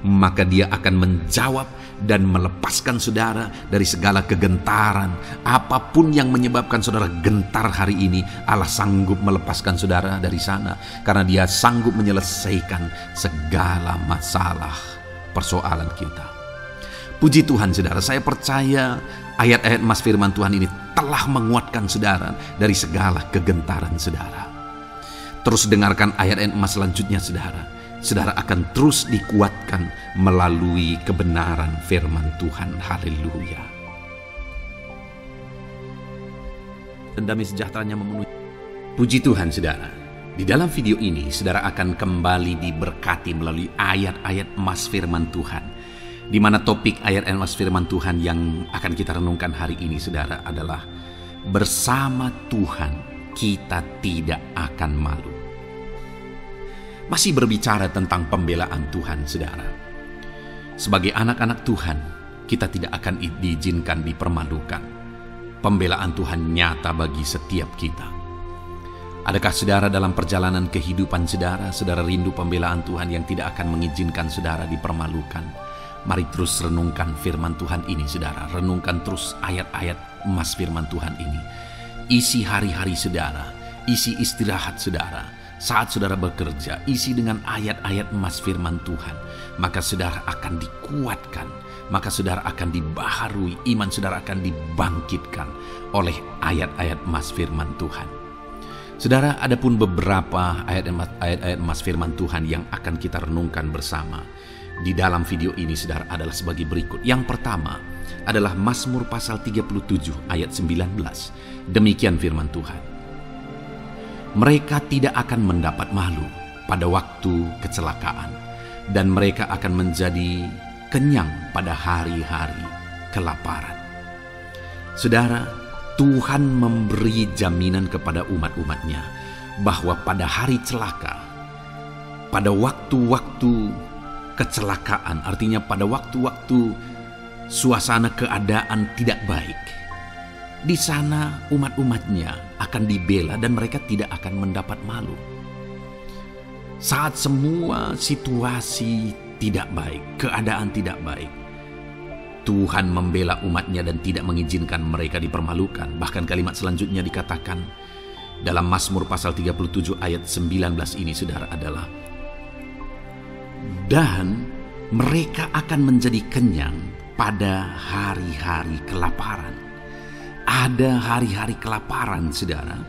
maka dia akan menjawab dan melepaskan saudara dari segala kegentaran. Apapun yang menyebabkan saudara gentar hari ini, Allah sanggup melepaskan saudara dari sana, karena dia sanggup menyelesaikan segala masalah persoalan kita. Puji Tuhan saudara, saya percaya ayat-ayat emas firman Tuhan ini telah menguatkan saudara dari segala kegentaran saudara. Terus dengarkan ayat-ayat emas selanjutnya saudara. Saudara akan terus dikuatkan melalui kebenaran firman Tuhan. Haleluya. Dan damai sejahteranya memenuhi. Puji Tuhan saudara. Di dalam video ini saudara akan kembali diberkati melalui ayat-ayat emas firman Tuhan, di mana topik ayat emas firman Tuhan yang akan kita renungkan hari ini saudara adalah bersama Tuhan kita tidak akan malu. Masih berbicara tentang pembelaan Tuhan saudara. Sebagai anak-anak Tuhan, kita tidak akan diizinkan dipermalukan. Pembelaan Tuhan nyata bagi setiap kita. Adakah saudara dalam perjalanan kehidupan saudara, saudara rindu pembelaan Tuhan yang tidak akan mengizinkan saudara dipermalukan? Mari terus renungkan firman Tuhan ini saudara. Renungkan terus ayat-ayat emas firman Tuhan ini. Isi hari-hari saudara, isi istirahat saudara, Saat saudara bekerja, isi dengan ayat-ayat emas firman Tuhan, maka saudara akan dikuatkan, maka saudara akan dibaharui, iman saudara akan dibangkitkan oleh ayat-ayat emas firman Tuhan. Saudara, ada pun beberapa ayat-ayat emas firman Tuhan yang akan kita renungkan bersama di dalam video ini, saudara, adalah sebagai berikut. Yang pertama adalah Mazmur pasal 37 ayat 19. Demikian firman Tuhan. Mereka tidak akan mendapat malu pada waktu kecelakaan, dan mereka akan menjadi kenyang pada hari-hari kelaparan. Saudara, Tuhan memberi jaminan kepada umat-umatnya bahwa pada hari celaka, pada waktu-waktu kecelakaan, artinya pada waktu-waktu suasana keadaan tidak baik, di sana umat-umatnya akan dibela dan mereka tidak akan mendapat malu. Saat semua situasi tidak baik, keadaan tidak baik, Tuhan membela umatnya dan tidak mengizinkan mereka dipermalukan. Bahkan kalimat selanjutnya dikatakan dalam Mazmur pasal 37 ayat 19 ini, saudara, adalah dan mereka akan menjadi kenyang pada hari-hari kelaparan. Ada hari-hari kelaparan, saudara,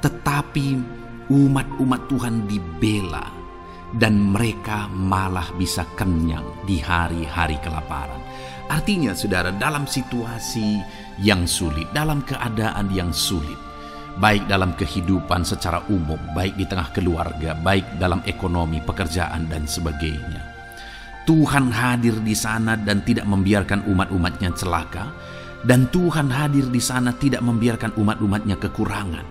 tetapi umat-umat Tuhan dibela dan mereka malah bisa kenyang di hari-hari kelaparan. Artinya, saudara, dalam situasi yang sulit, dalam keadaan yang sulit, baik dalam kehidupan secara umum, baik di tengah keluarga, baik dalam ekonomi, pekerjaan, dan sebagainya, Tuhan hadir di sana dan tidak membiarkan umat-umatnya celaka. Dan Tuhan hadir di sana tidak membiarkan umat-umatnya kekurangan.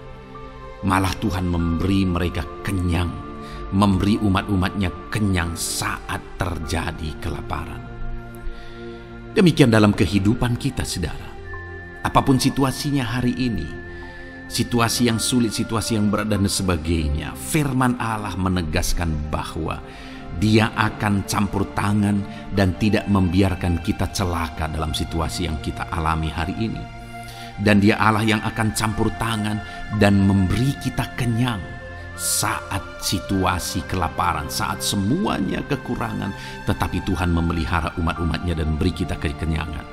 Malah Tuhan memberi mereka kenyang, memberi umat-umatnya kenyang saat terjadi kelaparan. Demikian dalam kehidupan kita, saudara. Apapun situasinya hari ini, situasi yang sulit, situasi yang berat, dan sebagainya, firman Allah menegaskan bahwa Dia akan campur tangan dan tidak membiarkan kita celaka dalam situasi yang kita alami hari ini. Dan Dia Allah yang akan campur tangan dan memberi kita kenyang saat situasi kelaparan, saat semuanya kekurangan, tetapi Tuhan memelihara umat-umatnya dan beri kita kekenyangan.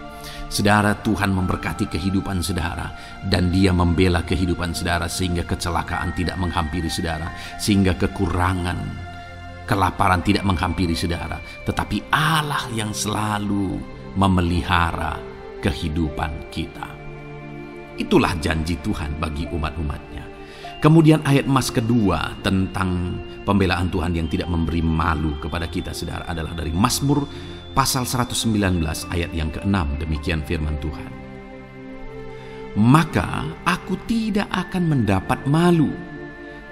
Saudara, Tuhan memberkati kehidupan saudara dan Dia membela kehidupan saudara sehingga kecelakaan tidak menghampiri saudara, sehingga kekurangan, kelaparan tidak menghampiri saudara, tetapi Allah yang selalu memelihara kehidupan kita. Itulah janji Tuhan bagi umat-umatnya. Kemudian ayat emas kedua tentang pembelaan Tuhan yang tidak memberi malu kepada kita, saudara, adalah dari Mazmur pasal 119 ayat yang ke-6. Demikian firman Tuhan. Maka aku tidak akan mendapat malu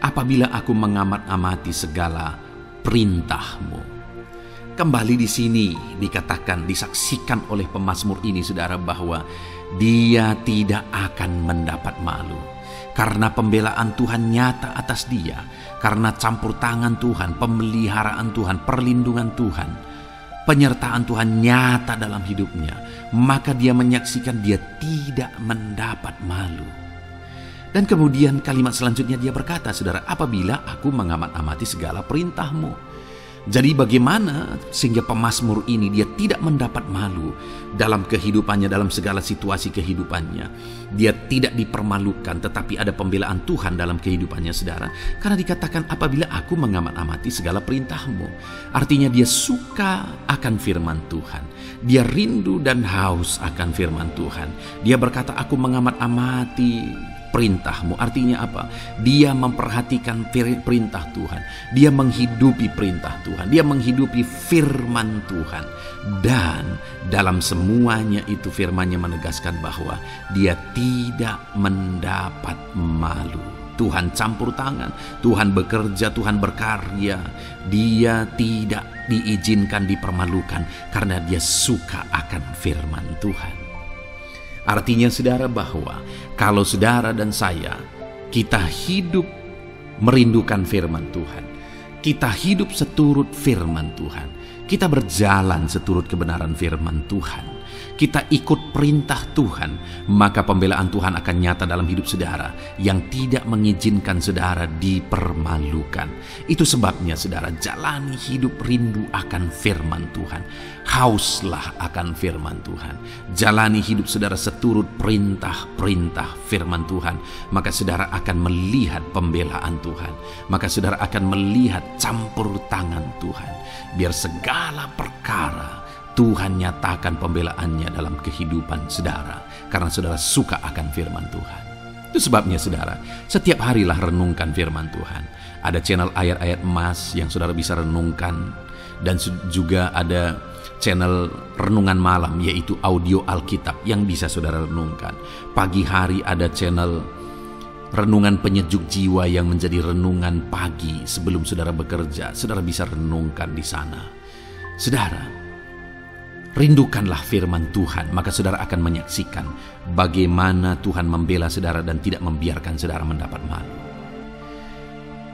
apabila aku mengamat-amati segala perintah-Mu. Kembali di sini dikatakan, disaksikan oleh pemazmur ini, saudara, bahwa dia tidak akan mendapat malu karena pembelaan Tuhan nyata atas dia, karena campur tangan Tuhan, pemeliharaan Tuhan, perlindungan Tuhan, penyertaan Tuhan nyata dalam hidupnya. Maka dia menyaksikan dia tidak mendapat malu. Dan kemudian kalimat selanjutnya dia berkata, saudara, apabila aku mengamat-amati segala perintah-Mu. Jadi bagaimana sehingga pemazmur ini dia tidak mendapat malu dalam kehidupannya, dalam segala situasi kehidupannya. Dia tidak dipermalukan, tetapi ada pembelaan Tuhan dalam kehidupannya, saudara. Karena dikatakan apabila aku mengamat-amati segala perintah-Mu. Artinya dia suka akan firman Tuhan. Dia rindu dan haus akan firman Tuhan. Dia berkata, aku mengamat-amati perintah-Mu. Artinya apa? Dia memperhatikan perintah Tuhan. Dia menghidupi perintah Tuhan. Dia menghidupi firman Tuhan. Dan dalam semuanya itu firman-Nya menegaskan bahwa dia tidak mendapat malu. Tuhan campur tangan, Tuhan bekerja, Tuhan berkarya. Dia tidak diizinkan dipermalukan karena dia suka akan firman Tuhan. Artinya, saudara, bahwa kalau saudara dan saya, kita hidup merindukan firman Tuhan, kita hidup seturut firman Tuhan, kita berjalan seturut kebenaran firman Tuhan, kita ikut perintah Tuhan, maka pembelaan Tuhan akan nyata dalam hidup saudara yang tidak mengizinkan saudara dipermalukan. Itu sebabnya saudara, jalani hidup rindu akan firman Tuhan. Hauslah akan firman Tuhan. Jalani hidup saudara seturut perintah-perintah firman Tuhan, maka saudara akan melihat pembelaan Tuhan. Maka saudara akan melihat campur tangan Tuhan. Biar segala perkara Tuhan nyatakan pembelaannya dalam kehidupan saudara, karena saudara suka akan firman Tuhan. Itu sebabnya saudara, setiap harilah renungkan firman Tuhan. Ada channel ayat-ayat emas yang saudara bisa renungkan, dan juga ada channel renungan malam, yaitu audio Alkitab yang bisa saudara renungkan. Pagi hari ada channel renungan penyejuk jiwa yang menjadi renungan pagi sebelum saudara bekerja. Saudara bisa renungkan di sana. Saudara, rindukanlah firman Tuhan, maka saudara akan menyaksikan bagaimana Tuhan membela saudara dan tidak membiarkan saudara mendapat malu.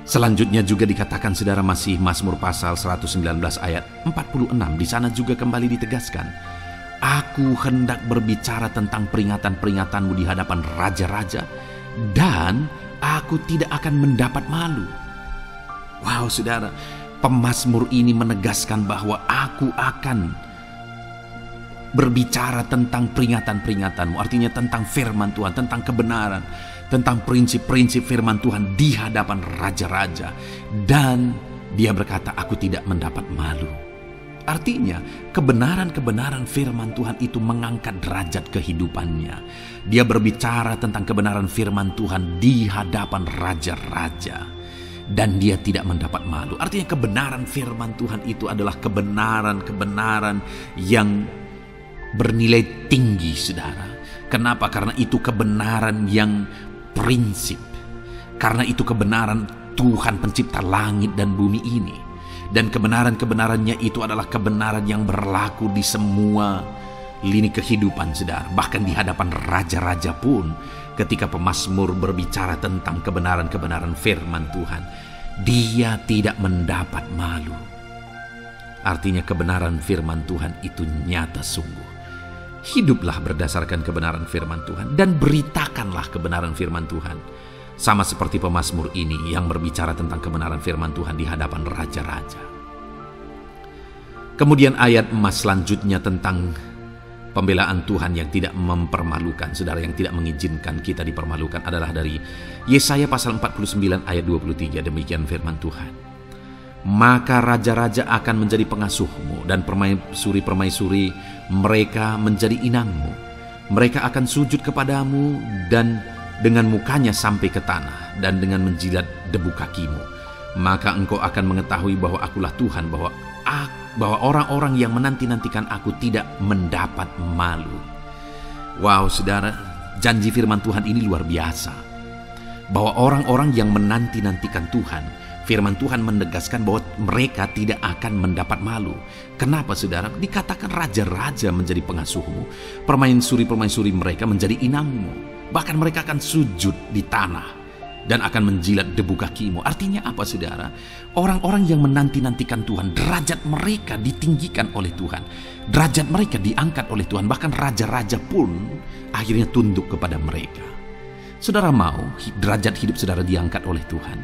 Selanjutnya juga dikatakan saudara, masih Mazmur pasal 119 ayat 46. Di sana juga kembali ditegaskan, aku hendak berbicara tentang peringatan-peringatanmu di hadapan raja-raja, dan aku tidak akan mendapat malu. Wow saudara, pemazmur ini menegaskan bahwa aku akan berbicara tentang peringatan-peringatanmu, artinya tentang firman Tuhan, tentang kebenaran, tentang prinsip-prinsip firman Tuhan di hadapan raja-raja. Dan dia berkata, aku tidak mendapat malu. Artinya kebenaran-kebenaran firman Tuhan itu mengangkat derajat kehidupannya. Dia berbicara tentang kebenaran firman Tuhan di hadapan raja-raja, dan dia tidak mendapat malu. Artinya kebenaran firman Tuhan itu adalah kebenaran-kebenaran yang bernilai tinggi saudara. Kenapa? Karena itu kebenaran yang prinsip. Karena itu kebenaran Tuhan pencipta langit dan bumi ini. Dan kebenaran-kebenarannya itu adalah kebenaran yang berlaku di semua lini kehidupan saudara. Bahkan di hadapan raja-raja pun, ketika pemazmur berbicara tentang kebenaran-kebenaran firman Tuhan, dia tidak mendapat malu. Artinya kebenaran firman Tuhan itu nyata sungguh. Hiduplah berdasarkan kebenaran firman Tuhan dan beritakanlah kebenaran firman Tuhan. Sama seperti pemazmur ini yang berbicara tentang kebenaran firman Tuhan di hadapan raja-raja. Kemudian ayat emas selanjutnya tentang pembelaan Tuhan yang tidak mempermalukan, saudara, yang tidak mengizinkan kita dipermalukan adalah dari Yesaya pasal 49 ayat 23. Demikian firman Tuhan. Maka raja-raja akan menjadi pengasuhmu, dan permaisuri-permaisuri mereka menjadi inangmu. Mereka akan sujud kepadamu dan dengan mukanya sampai ke tanah, dan dengan menjilat debu kakimu. Maka engkau akan mengetahui bahwa akulah Tuhan, bahwa orang-orang yang menanti-nantikan aku tidak mendapat malu. Wow saudara, janji firman Tuhan ini luar biasa. Bahwa orang-orang yang menanti-nantikan Tuhan, firman Tuhan menegaskan bahwa mereka tidak akan mendapat malu. Kenapa saudara? Dikatakan raja-raja menjadi pengasuhmu, permaisuri-permaisuri mereka menjadi inangmu. Bahkan mereka akan sujud di tanah dan akan menjilat debu kakimu. Artinya apa saudara? Orang-orang yang menanti-nantikan Tuhan, derajat mereka ditinggikan oleh Tuhan. Derajat mereka diangkat oleh Tuhan. Bahkan raja-raja pun akhirnya tunduk kepada mereka. Saudara mau derajat hidup saudara diangkat oleh Tuhan?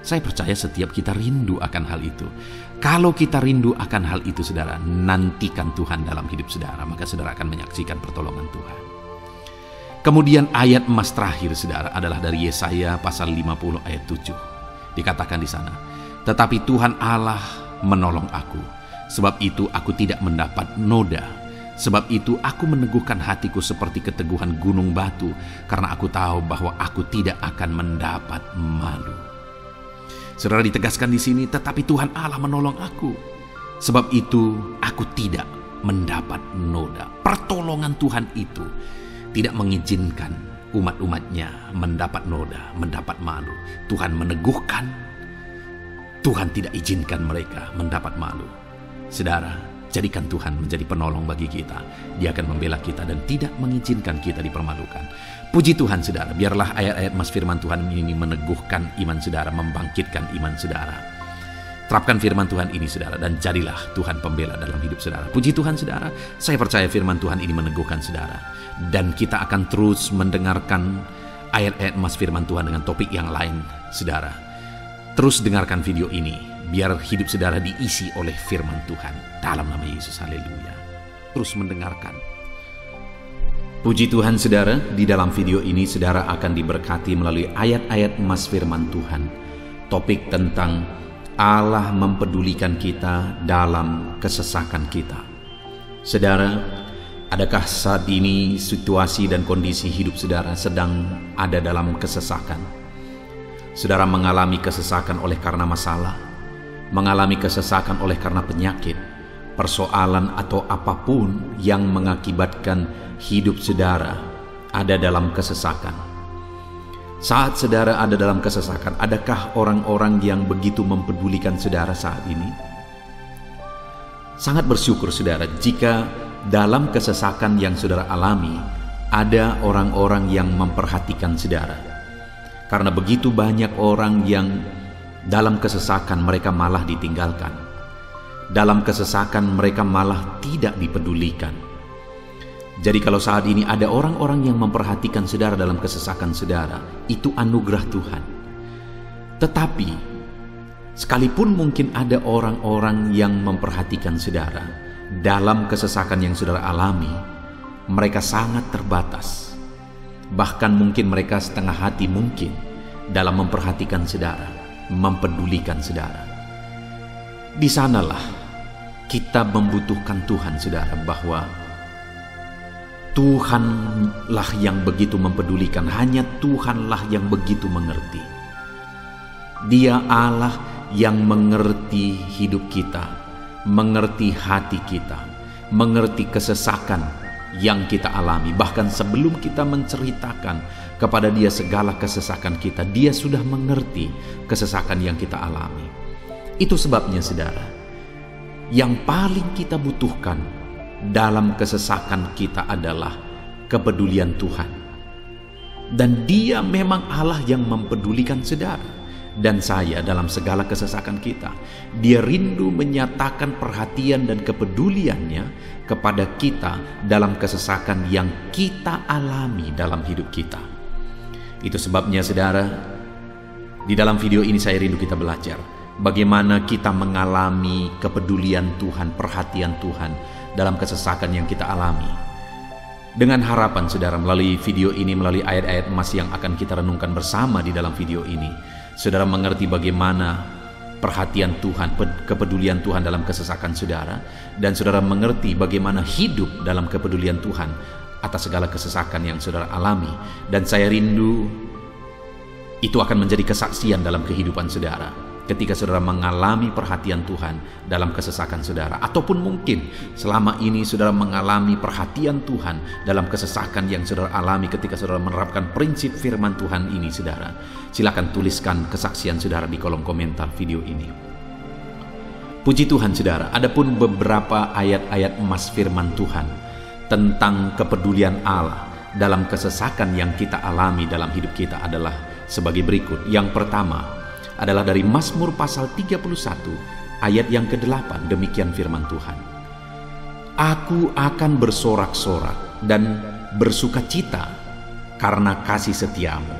Saya percaya setiap kita rindu akan hal itu. Kalau kita rindu akan hal itu saudara, nantikan Tuhan dalam hidup saudara, maka saudara akan menyaksikan pertolongan Tuhan. Kemudian ayat emas terakhir saudara adalah dari Yesaya pasal 50 ayat 7. Dikatakan di sana, tetapi Tuhan Allah menolong aku, sebab itu aku tidak mendapat noda. Sebab itu aku meneguhkan hatiku seperti keteguhan gunung batu, karena aku tahu bahwa aku tidak akan mendapat malu. Saudara, ditegaskan di sini, tetapi Tuhan Allah menolong aku, sebab itu aku tidak mendapat noda. Pertolongan Tuhan itu tidak mengizinkan umat-umatnya mendapat noda, mendapat malu. Tuhan meneguhkan, Tuhan tidak izinkan mereka mendapat malu. Saudara, jadikan Tuhan menjadi penolong bagi kita. Dia akan membela kita dan tidak mengizinkan kita dipermalukan. Puji Tuhan saudara, biarlah ayat-ayat mas firman Tuhan ini meneguhkan iman saudara, membangkitkan iman saudara. Terapkan firman Tuhan ini saudara, dan jadilah Tuhan pembela dalam hidup saudara. Puji Tuhan saudara, saya percaya firman Tuhan ini meneguhkan saudara. Dan kita akan terus mendengarkan ayat-ayat emas firman Tuhan dengan topik yang lain saudara. Terus dengarkan video ini, biar hidup saudara diisi oleh firman Tuhan. Dalam nama Yesus, haleluya. Terus mendengarkan. Puji Tuhan saudara, di dalam video ini saudara akan diberkati melalui ayat-ayat emas firman Tuhan. Topik tentang Allah mempedulikan kita dalam kesesakan kita. Saudara, adakah saat ini situasi dan kondisi hidup saudara sedang ada dalam kesesakan? Saudara mengalami kesesakan oleh karena masalah, mengalami kesesakan oleh karena penyakit, persoalan atau apapun yang mengakibatkan hidup saudara ada dalam kesesakan. Saat saudara ada dalam kesesakan, adakah orang-orang yang begitu mempedulikan saudara saat ini? Sangat bersyukur saudara jika dalam kesesakan yang saudara alami ada orang-orang yang memperhatikan saudara. Karena begitu banyak orang yang dalam kesesakan mereka malah ditinggalkan. Dalam kesesakan mereka malah tidak dipedulikan. Jadi kalau saat ini ada orang-orang yang memperhatikan saudara dalam kesesakan saudara, itu anugerah Tuhan. Tetapi, sekalipun mungkin ada orang-orang yang memperhatikan saudara dalam kesesakan yang saudara alami, mereka sangat terbatas. Bahkan mungkin mereka setengah hati mungkin dalam memperhatikan saudara, mempedulikan saudara. Di sanalah kita membutuhkan Tuhan saudara, bahwa Tuhanlah yang begitu mempedulikan, hanya Tuhanlah yang begitu mengerti. Dia Allah yang mengerti hidup kita, mengerti hati kita, mengerti kesesakan yang kita alami. Bahkan sebelum kita menceritakan kepada Dia segala kesesakan kita, Dia sudah mengerti kesesakan yang kita alami. Itu sebabnya saudara, yang paling kita butuhkan dalam kesesakan kita adalah kepedulian Tuhan. Dan Dia memang Allah yang mempedulikan saudara dan saya dalam segala kesesakan kita. Dia rindu menyatakan perhatian dan kepeduliannya kepada kita dalam kesesakan yang kita alami dalam hidup kita. Itu sebabnya saudara, di dalam video ini saya rindu kita belajar bagaimana kita mengalami kepedulian Tuhan, perhatian Tuhan dalam kesesakan yang kita alami. Dengan harapan saudara melalui video ini, melalui ayat-ayat emas yang akan kita renungkan bersama di dalam video ini, saudara mengerti bagaimana perhatian Tuhan, kepedulian Tuhan dalam kesesakan saudara, dan saudara mengerti bagaimana hidup dalam kepedulian Tuhan atas segala kesesakan yang saudara alami. Dan saya rindu itu akan menjadi kesaksian dalam kehidupan saudara ketika saudara mengalami perhatian Tuhan dalam kesesakan saudara, ataupun mungkin selama ini saudara mengalami perhatian Tuhan dalam kesesakan yang saudara alami ketika saudara menerapkan prinsip firman Tuhan ini saudara. Silakan tuliskan kesaksian saudara di kolom komentar video ini. Puji Tuhan saudara, adapun beberapa ayat-ayat emas firman Tuhan tentang kepedulian Allah dalam kesesakan yang kita alami dalam hidup kita adalah sebagai berikut. Yang pertama adalah dari Mazmur pasal 31 ayat yang ke-8. Demikian firman Tuhan. Aku akan bersorak-sorak dan bersukacita karena kasih setiamu,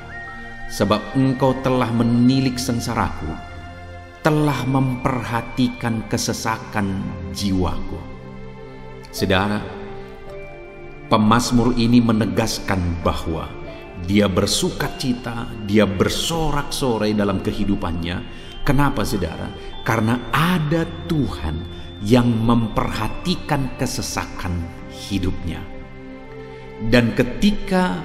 sebab engkau telah menilik sengsaraku, telah memperhatikan kesesakan jiwaku. Saudara, pemazmur ini menegaskan bahwa dia bersukacita, dia bersorak-sorai dalam kehidupannya. Kenapa saudara? Karena ada Tuhan yang memperhatikan kesesakan hidupnya. Dan ketika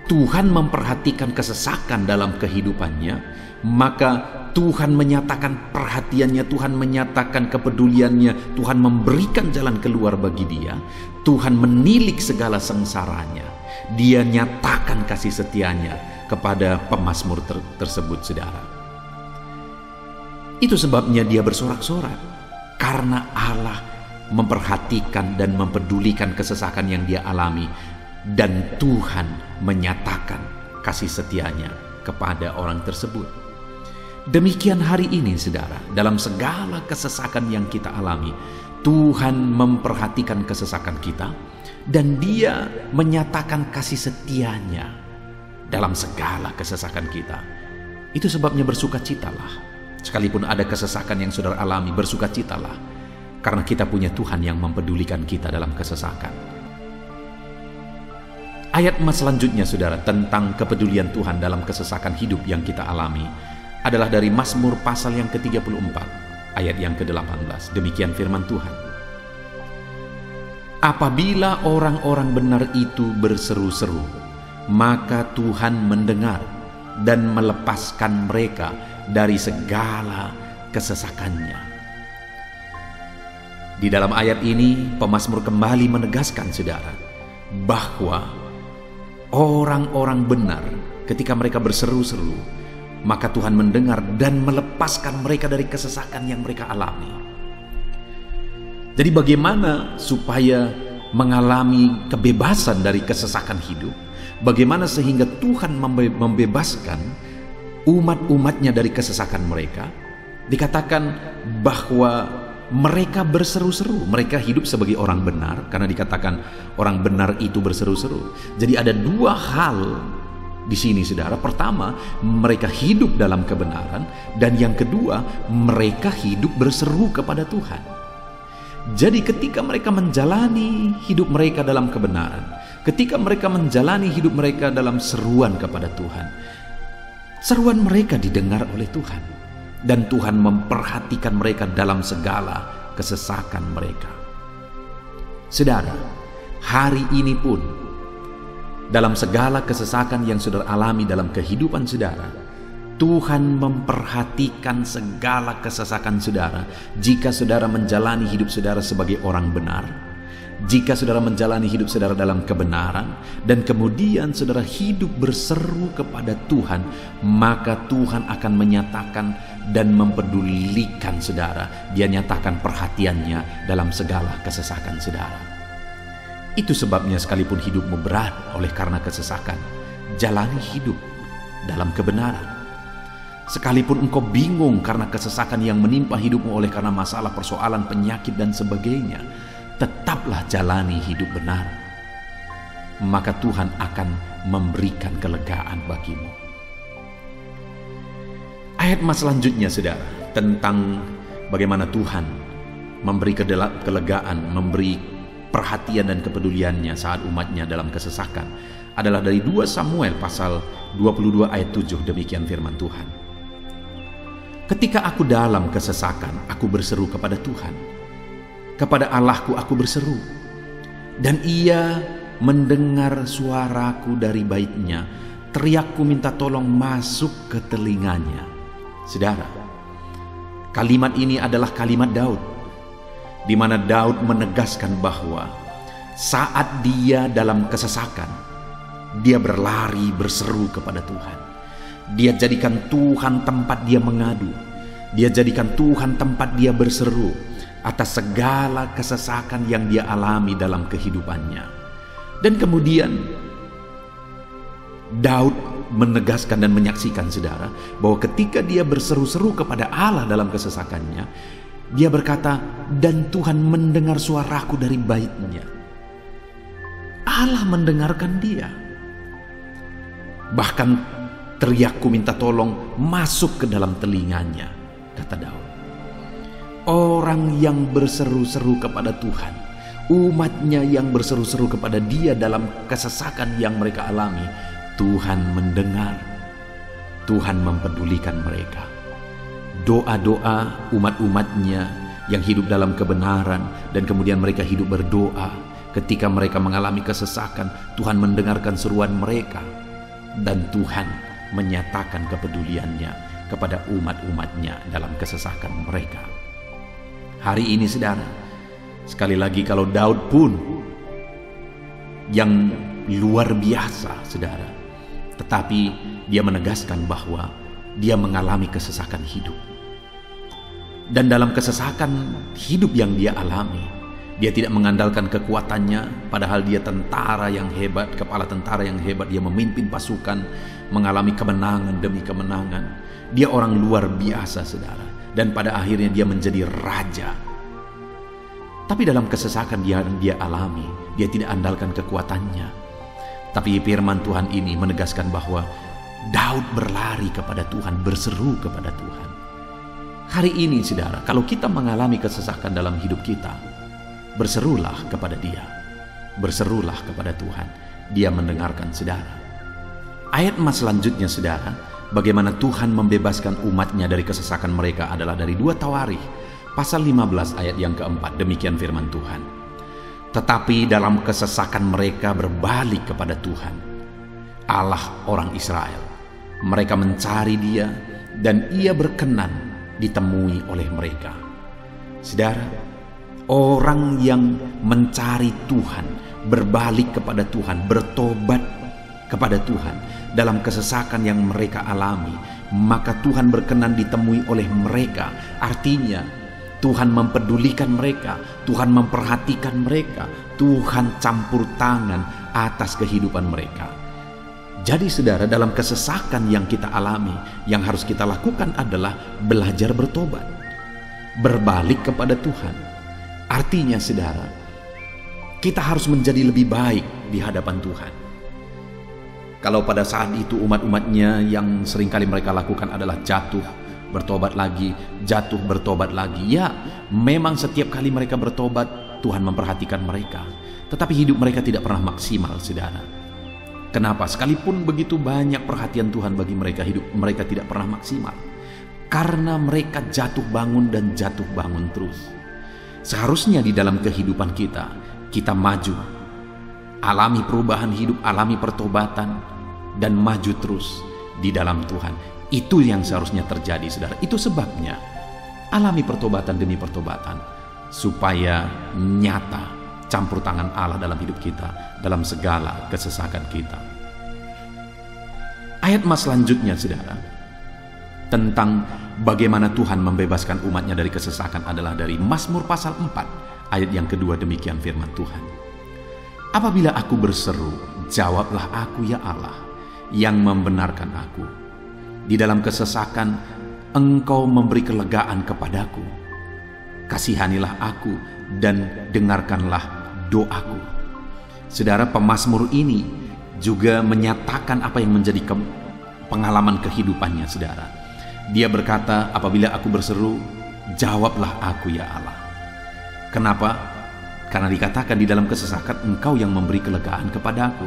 Tuhan memperhatikan kesesakan dalam kehidupannya, maka Tuhan menyatakan perhatiannya, Tuhan menyatakan kepeduliannya, Tuhan memberikan jalan keluar bagi dia, Tuhan menilik segala sengsaranya. Dia nyatakan kasih setianya kepada pemazmur tersebut saudara. Itu sebabnya dia bersorak-sorak, karena Allah memperhatikan dan mempedulikan kesesakan yang dia alami, dan Tuhan menyatakan kasih setianya kepada orang tersebut. Demikian hari ini, saudara, dalam segala kesesakan yang kita alami, Tuhan memperhatikan kesesakan kita dan Dia menyatakan kasih setia-Nya dalam segala kesesakan kita. Itu sebabnya bersukacitalah. Sekalipun ada kesesakan yang saudara alami, bersukacitalah, karena kita punya Tuhan yang mempedulikan kita dalam kesesakan. Ayat selanjutnya, saudara, tentang kepedulian Tuhan dalam kesesakan hidup yang kita alami adalah dari Mazmur pasal yang ke-34, ayat yang ke-18. Demikian firman Tuhan. Apabila orang-orang benar itu berseru-seru, maka Tuhan mendengar dan melepaskan mereka dari segala kesesakannya. Di dalam ayat ini, pemazmur kembali menegaskan, saudara, bahwa orang-orang benar ketika mereka berseru-seru, maka Tuhan mendengar dan melepaskan mereka dari kesesakan yang mereka alami. Jadi bagaimana supaya mengalami kebebasan dari kesesakan hidup? Bagaimana sehingga Tuhan membebaskan umat-umatnya dari kesesakan mereka? Dikatakan bahwa mereka berseru-seru, mereka hidup sebagai orang benar, karena dikatakan orang benar itu berseru-seru. Jadi ada dua hal di sini, saudara. Pertama, mereka hidup dalam kebenaran, dan yang kedua, mereka hidup berseru kepada Tuhan. Jadi ketika mereka menjalani hidup mereka dalam kebenaran, ketika mereka menjalani hidup mereka dalam seruan kepada Tuhan, seruan mereka didengar oleh Tuhan, dan Tuhan memperhatikan mereka dalam segala kesesakan mereka. Saudara, hari ini pun dalam segala kesesakan yang saudara alami dalam kehidupan saudara, Tuhan memperhatikan segala kesesakan saudara. Jika saudara menjalani hidup saudara sebagai orang benar, jika saudara menjalani hidup saudara dalam kebenaran, dan kemudian saudara hidup berseru kepada Tuhan, maka Tuhan akan menyatakan dan mempedulikan saudara. Dia nyatakan perhatiannya dalam segala kesesakan saudara. Itu sebabnya sekalipun hidupmu berat oleh karena kesesakan, jalani hidup dalam kebenaran. Sekalipun engkau bingung karena kesesakan yang menimpa hidupmu oleh karena masalah, persoalan, penyakit dan sebagainya, tetaplah jalani hidup benar. Maka Tuhan akan memberikan kelegaan bagimu. Ayat selanjutnya, saudara, tentang bagaimana Tuhan memberi kelegaan, memberi perhatian dan kepeduliannya saat umatnya dalam kesesakan adalah dari 2 Samuel pasal 22 ayat 7. Demikian firman Tuhan. Ketika aku dalam kesesakan, aku berseru kepada Tuhan. Kepada Allahku aku berseru, dan Ia mendengar suaraku dari baitnya. Teriakku minta tolong masuk ke telinganya. Saudara, kalimat ini adalah kalimat Daud, di mana Daud menegaskan bahwa saat dia dalam kesesakan, dia berlari berseru kepada Tuhan. Dia jadikan Tuhan tempat dia mengadu. Dia jadikan Tuhan tempat dia berseru atas segala kesesakan yang dia alami dalam kehidupannya. Dan kemudian Daud menegaskan dan menyaksikan, saudara, bahwa ketika dia berseru-seru kepada Allah dalam kesesakannya, dia berkata, dan Tuhan mendengar suaraku dari baitnya. Allah mendengarkan dia. Bahkan teriakku minta tolong masuk ke dalam telinganya, kata Daud. Orang yang berseru-seru kepada Tuhan, umatnya yang berseru-seru kepada Dia dalam kesesakan yang mereka alami, Tuhan mendengar, Tuhan mempedulikan mereka. Doa-doa umat-umatnya yang hidup dalam kebenaran, dan kemudian mereka hidup berdoa ketika mereka mengalami kesesakan, Tuhan mendengarkan seruan mereka, dan Tuhan menyatakan kepeduliannya kepada umat-umatnya dalam kesesakan mereka. Hari ini, saudara, sekali lagi, kalau Daud pun yang luar biasa, saudara, tetapi dia menegaskan bahwa dia mengalami kesesakan hidup. Dan dalam kesesakan hidup yang dia alami, Dia tidak mengandalkan kekuatannya, padahal dia tentara yang hebat, kepala tentara yang hebat. Dia memimpin pasukan, mengalami kemenangan demi kemenangan. Dia orang luar biasa, saudara. Dan pada akhirnya dia menjadi raja. Tapi dalam kesesakan yang dia alami, dia tidak andalkan kekuatannya. Tapi firman Tuhan ini menegaskan bahwa Daud berlari kepada Tuhan, berseru kepada Tuhan. Hari ini, saudara, kalau kita mengalami kesesakan dalam hidup kita, berserulah kepada Dia, berserulah kepada Tuhan. Dia mendengarkan saudara. Ayat emas selanjutnya, saudara, bagaimana Tuhan membebaskan umatnya dari kesesakan mereka adalah dari 2 Tawarikh pasal 15 ayat yang keempat. Demikian firman Tuhan. Tetapi dalam kesesakan mereka berbalik kepada Tuhan, Allah orang Israel. Mereka mencari Dia dan Ia berkenan ditemui oleh mereka. Saudara, orang yang mencari Tuhan, berbalik kepada Tuhan, bertobat kepada Tuhan dalam kesesakan yang mereka alami, maka Tuhan berkenan ditemui oleh mereka. Artinya Tuhan mempedulikan mereka, Tuhan memperhatikan mereka, Tuhan campur tangan atas kehidupan mereka. Jadi saudara, dalam kesesakan yang kita alami, yang harus kita lakukan adalah belajar bertobat, berbalik kepada Tuhan. Artinya saudara, kita harus menjadi lebih baik di hadapan Tuhan. Kalau pada saat itu umat-umatnya yang seringkali mereka lakukan adalah jatuh, bertobat lagi, jatuh, bertobat lagi. Ya, memang setiap kali mereka bertobat, Tuhan memperhatikan mereka. Tetapi hidup mereka tidak pernah maksimal, saudara. Kenapa? Sekalipun begitu banyak perhatian Tuhan bagi mereka, hidup mereka tidak pernah maksimal. Karena mereka jatuh bangun dan jatuh bangun terus. Seharusnya di dalam kehidupan kita, kita maju, alami perubahan hidup, alami pertobatan, dan maju terus di dalam Tuhan. Itu yang seharusnya terjadi, saudara. Itu sebabnya alami pertobatan demi pertobatan, supaya nyata campur tangan Allah dalam hidup kita, dalam segala kesesakan kita. Ayat emas selanjutnya, saudara, tentang bagaimana Tuhan membebaskan umatnya dari kesesakan adalah dari Mazmur pasal 4 ayat yang kedua. Demikian firman Tuhan. Apabila aku berseru, jawablah aku ya Allah, yang membenarkan aku. Di dalam kesesakan Engkau memberi kelegaan kepadaku. Kasihanilah aku dan dengarkanlah doaku. Saudara, pemazmur ini juga menyatakan apa yang menjadi pengalaman kehidupannya, saudara. Dia berkata, apabila aku berseru, jawablah aku ya Allah. Kenapa? Karena dikatakan di dalam kesesakan Engkau yang memberi kelegaan kepadaku.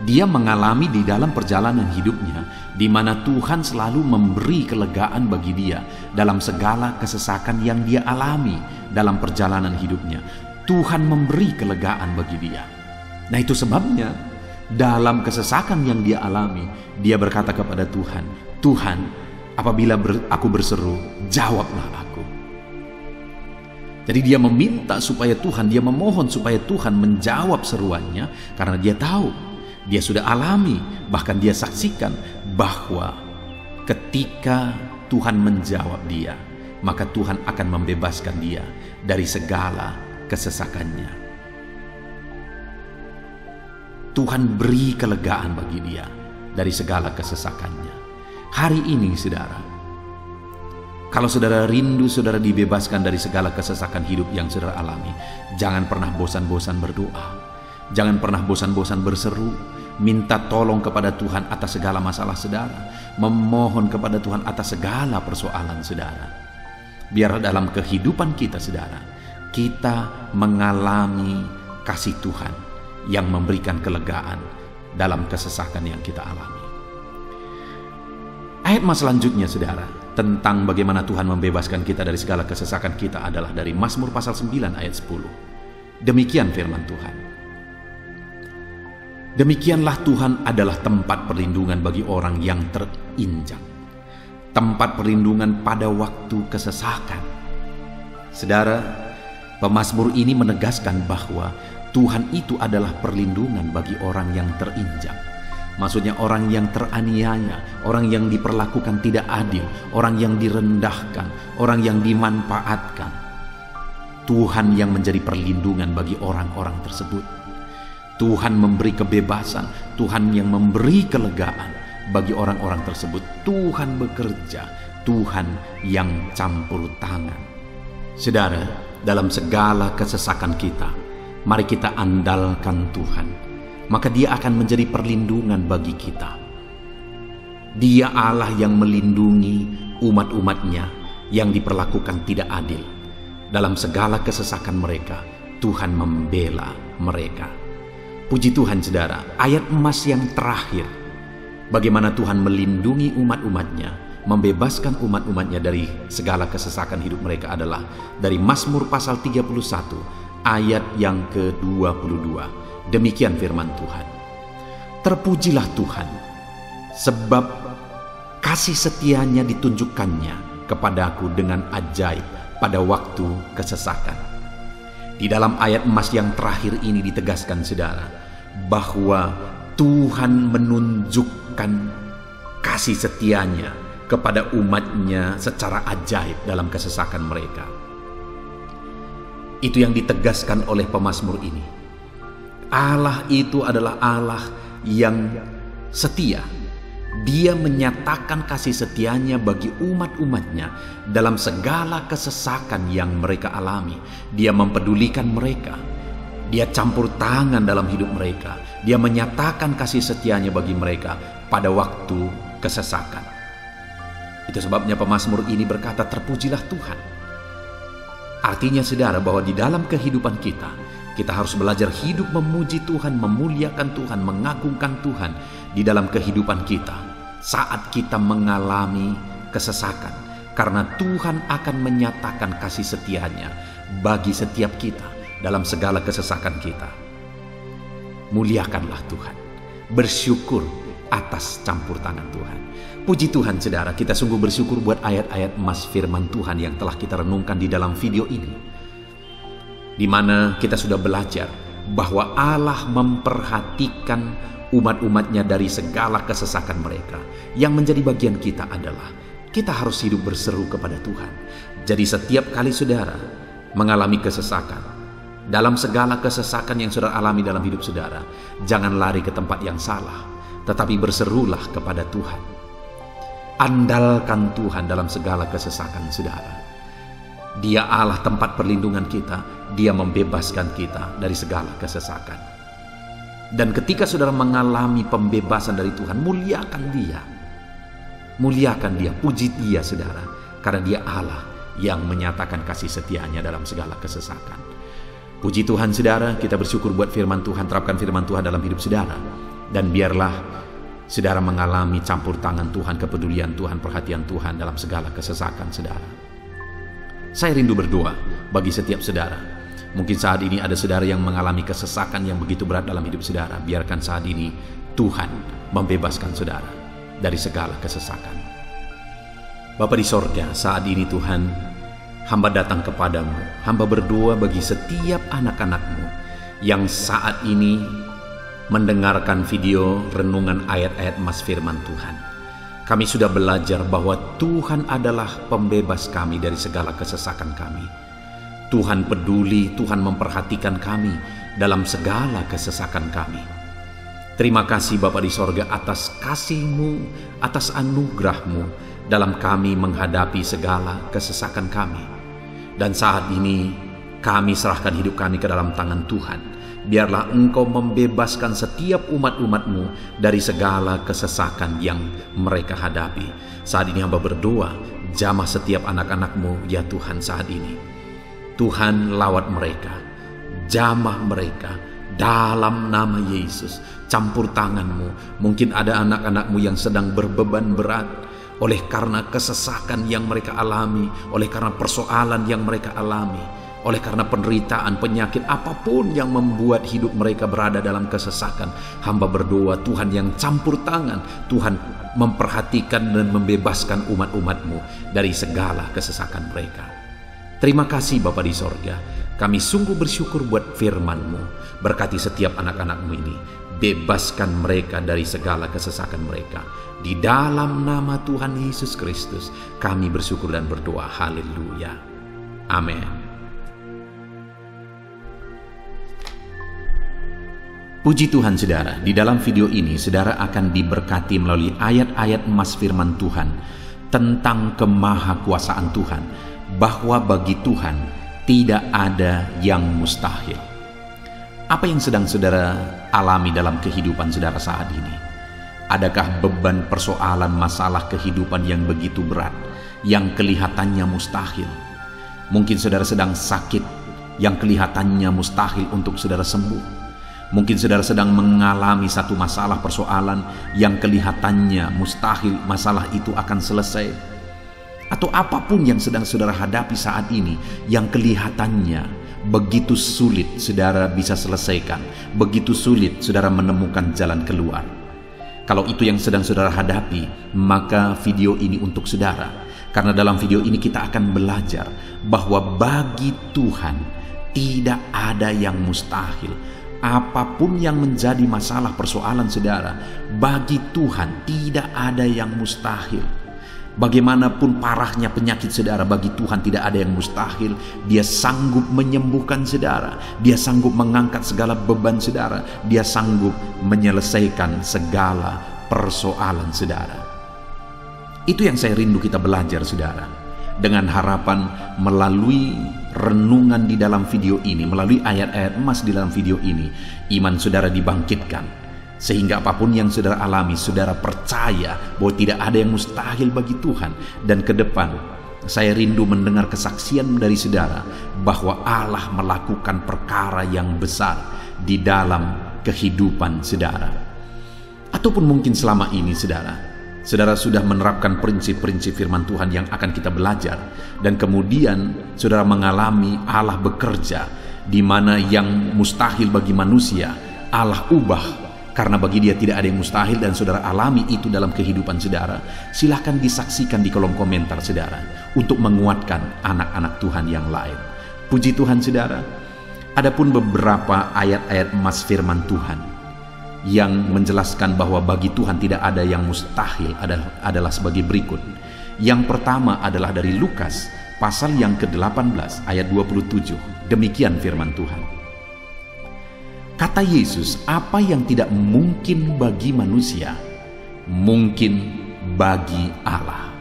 Dia mengalami di dalam perjalanan hidupnya, di mana Tuhan selalu memberi kelegaan bagi dia dalam segala kesesakan yang dia alami dalam perjalanan hidupnya. Tuhan memberi kelegaan bagi dia. Nah, itu sebabnya dalam kesesakan yang dia alami, dia berkata kepada Tuhan, Tuhan, apabila aku berseru, jawablah aku. Jadi dia meminta supaya Tuhan, dia memohon supaya Tuhan menjawab seruannya, karena dia tahu, dia sudah alami, bahkan dia saksikan bahwa ketika Tuhan menjawab dia, maka Tuhan akan membebaskan dia dari segala kesesakannya. Tuhan beri kelegaan bagi dia dari segala kesesakannya. Hari ini, saudara, kalau saudara rindu saudara dibebaskan dari segala kesesakan hidup yang saudara alami, jangan pernah bosan-bosan berdoa. Jangan pernah bosan-bosan berseru, minta tolong kepada Tuhan atas segala masalah saudara, memohon kepada Tuhan atas segala persoalan saudara. Biar dalam kehidupan kita, saudara, kita mengalami kasih Tuhan yang memberikan kelegaan dalam kesesakan yang kita alami. Ayat mas selanjutnya, saudara, tentang bagaimana Tuhan membebaskan kita dari segala kesesakan kita adalah dari Mazmur pasal 9 ayat 10. Demikian firman Tuhan. Demikianlah Tuhan adalah tempat perlindungan bagi orang yang terinjak, tempat perlindungan pada waktu kesesakan. Saudara, pemazmur ini menegaskan bahwa Tuhan itu adalah perlindungan bagi orang yang terinjak. Maksudnya orang yang teraniaya, orang yang diperlakukan tidak adil, orang yang direndahkan, orang yang dimanfaatkan. Tuhan yang menjadi perlindungan bagi orang-orang tersebut. Tuhan memberi kebebasan, Tuhan yang memberi kelegaan bagi orang-orang tersebut. Tuhan bekerja, Tuhan yang campur tangan. Saudara, dalam segala kesesakan kita, mari kita andalkan Tuhan. Maka Dia akan menjadi perlindungan bagi kita. Dia Allah yang melindungi umat-umatnya yang diperlakukan tidak adil. Dalam segala kesesakan mereka, Tuhan membela mereka. Puji Tuhan saudara, ayat emas yang terakhir, bagaimana Tuhan melindungi umat-umatnya, membebaskan umat-umatnya dari segala kesesakan hidup mereka adalah dari Mazmur pasal 31 ayat yang ke-22. Demikian firman Tuhan. Terpujilah Tuhan, sebab kasih setianya ditunjukkannya kepadaku dengan ajaib pada waktu kesesakan. Di dalam ayat emas yang terakhir ini ditegaskan saudara, bahwa Tuhan menunjukkan kasih setianya kepada umatnya secara ajaib dalam kesesakan mereka. Itu yang ditegaskan oleh pemazmur ini. Allah itu adalah Allah yang setia. Dia menyatakan kasih setianya bagi umat-umatnya dalam segala kesesakan yang mereka alami. Dia mempedulikan mereka. Dia campur tangan dalam hidup mereka. Dia menyatakan kasih setianya bagi mereka pada waktu kesesakan. Itu sebabnya pemazmur ini berkata, terpujilah Tuhan. Artinya saudara, bahwa di dalam kehidupan kita harus belajar hidup memuji Tuhan, memuliakan Tuhan, mengagungkan Tuhan di dalam kehidupan kita saat kita mengalami kesesakan. Karena Tuhan akan menyatakan kasih setianya bagi setiap kita dalam segala kesesakan kita. Muliakanlah Tuhan, bersyukur atas campur tangan Tuhan. Puji Tuhan saudara, kita sungguh bersyukur buat ayat-ayat emas firman Tuhan yang telah kita renungkan di dalam video ini, di mana kita sudah belajar bahwa Allah memperhatikan umat-umatnya dari segala kesesakan mereka. Yang menjadi bagian kita adalah kita harus hidup berseru kepada Tuhan. Jadi setiap kali saudara mengalami kesesakan, dalam segala kesesakan yang saudara alami dalam hidup saudara, jangan lari ke tempat yang salah, tetapi berserulah kepada Tuhan. Andalkan Tuhan dalam segala kesesakan saudara. Dia Allah tempat perlindungan kita. Dia membebaskan kita dari segala kesesakan. Dan ketika saudara mengalami pembebasan dari Tuhan, muliakan Dia. Muliakan Dia, puji Dia saudara. Karena Dia Allah yang menyatakan kasih setianya dalam segala kesesakan. Puji Tuhan saudara, kita bersyukur buat firman Tuhan. Terapkan firman Tuhan dalam hidup saudara. Dan biarlah saudara mengalami campur tangan Tuhan, kepedulian Tuhan, perhatian Tuhan dalam segala kesesakan saudara. Saya rindu berdoa bagi setiap saudara. Mungkin saat ini ada saudara yang mengalami kesesakan yang begitu berat dalam hidup saudara. Biarkan saat ini Tuhan membebaskan saudara dari segala kesesakan. Bapa di sorga, saat ini Tuhan, hamba datang kepadamu. Hamba berdoa bagi setiap anak-anak-Mu yang saat ini mendengarkan video renungan ayat-ayat emas firman Tuhan. Kami sudah belajar bahwa Tuhan adalah pembebas kami dari segala kesesakan kami. Tuhan peduli, Tuhan memperhatikan kami dalam segala kesesakan kami. Terima kasih Bapa di sorga atas kasih-Mu, atas anugerah-Mu dalam kami menghadapi segala kesesakan kami. Dan saat ini kami serahkan hidup kami ke dalam tangan Tuhan. Biarlah Engkau membebaskan setiap umat-umat-Mu dari segala kesesakan yang mereka hadapi. Saat ini hamba berdoa, jamah setiap anak-anak-Mu ya Tuhan saat ini. Tuhan lawat mereka, jamah mereka dalam nama Yesus. Campur tangan-Mu. Mungkin ada anak-anak-Mu yang sedang berbeban berat oleh karena kesesakan yang mereka alami, oleh karena persoalan yang mereka alami, oleh karena penderitaan, penyakit, apapun yang membuat hidup mereka berada dalam kesesakan. Hamba berdoa Tuhan yang campur tangan, Tuhan memperhatikan dan membebaskan umat-umat-Mu dari segala kesesakan mereka. Terima kasih Bapa di sorga. Kami sungguh bersyukur buat firman-Mu. Berkati setiap anak-anak-Mu ini. Bebaskan mereka dari segala kesesakan mereka. Di dalam nama Tuhan Yesus Kristus kami bersyukur dan berdoa. Haleluya. Amin. Puji Tuhan saudara, di dalam video ini saudara akan diberkati melalui ayat-ayat emas firman Tuhan tentang kemahakuasaan Tuhan, bahwa bagi Tuhan tidak ada yang mustahil. Apa yang sedang saudara alami dalam kehidupan saudara saat ini? Adakah beban persoalan masalah kehidupan yang begitu berat, yang kelihatannya mustahil? Mungkin saudara sedang sakit, yang kelihatannya mustahil untuk saudara sembuh. Mungkin saudara sedang mengalami satu masalah persoalan yang kelihatannya mustahil masalah itu akan selesai. Atau apapun yang sedang saudara hadapi saat ini yang kelihatannya begitu sulit saudara bisa selesaikan, begitu sulit saudara menemukan jalan keluar. Kalau itu yang sedang saudara hadapi, maka video ini untuk saudara. Karena dalam video ini kita akan belajar bahwa bagi Tuhan tidak ada yang mustahil. Apapun yang menjadi masalah persoalan saudara, bagi Tuhan tidak ada yang mustahil. Bagaimanapun parahnya penyakit saudara, bagi Tuhan tidak ada yang mustahil. Dia sanggup menyembuhkan saudara, Dia sanggup mengangkat segala beban saudara, Dia sanggup menyelesaikan segala persoalan saudara. Itu yang saya rindu kita belajar saudara, dengan harapan melalui renungan di dalam video ini, melalui ayat-ayat emas di dalam video ini, iman saudara dibangkitkan, sehingga apapun yang saudara alami, saudara percaya bahwa tidak ada yang mustahil bagi Tuhan. Dan ke depan saya rindu mendengar kesaksian dari saudara bahwa Allah melakukan perkara yang besar di dalam kehidupan saudara. Ataupun mungkin selama ini saudara sudah menerapkan prinsip-prinsip firman Tuhan yang akan kita belajar, dan kemudian saudara mengalami Allah bekerja di mana yang mustahil bagi manusia Allah ubah, karena bagi Dia tidak ada yang mustahil, dan saudara alami itu dalam kehidupan saudara. Silahkan disaksikan di kolom komentar saudara untuk menguatkan anak-anak Tuhan yang lain. Puji Tuhan saudara. Adapun beberapa ayat-ayat emas firman Tuhan yang menjelaskan bahwa bagi Tuhan tidak ada yang mustahil adalah sebagai berikut. Yang pertama adalah dari Lukas pasal yang ke-18 ayat 27. Demikian firman Tuhan. Kata Yesus, apa yang tidak mungkin bagi manusia, mungkin bagi Allah.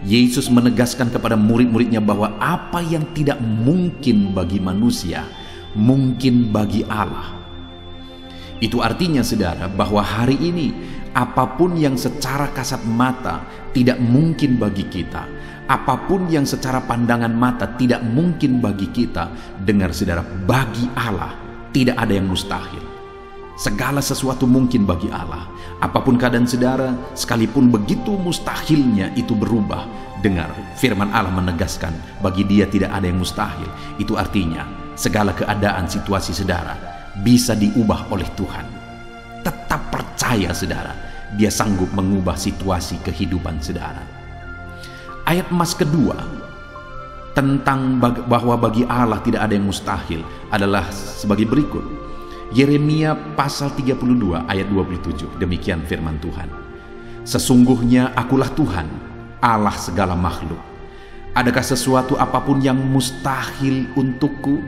Yesus menegaskan kepada murid-muridnya bahwa apa yang tidak mungkin bagi manusia, mungkin bagi Allah. Itu artinya saudara bahwa hari ini apapun yang secara kasat mata tidak mungkin bagi kita, apapun yang secara pandangan mata tidak mungkin bagi kita, dengar saudara, bagi Allah tidak ada yang mustahil. Segala sesuatu mungkin bagi Allah. Apapun keadaan saudara, sekalipun begitu mustahilnya itu berubah, dengar firman Allah menegaskan bagi Dia tidak ada yang mustahil. Itu artinya segala keadaan situasi saudara bisa diubah oleh Tuhan. Tetap percaya saudara, Dia sanggup mengubah situasi kehidupan saudara. Ayat emas kedua tentang bahwa bagi Allah tidak ada yang mustahil adalah sebagai berikut. Yeremia pasal 32 ayat 27. Demikian firman Tuhan. Sesungguhnya akulah Tuhan, Allah segala makhluk. Adakah sesuatu apapun yang mustahil untukku?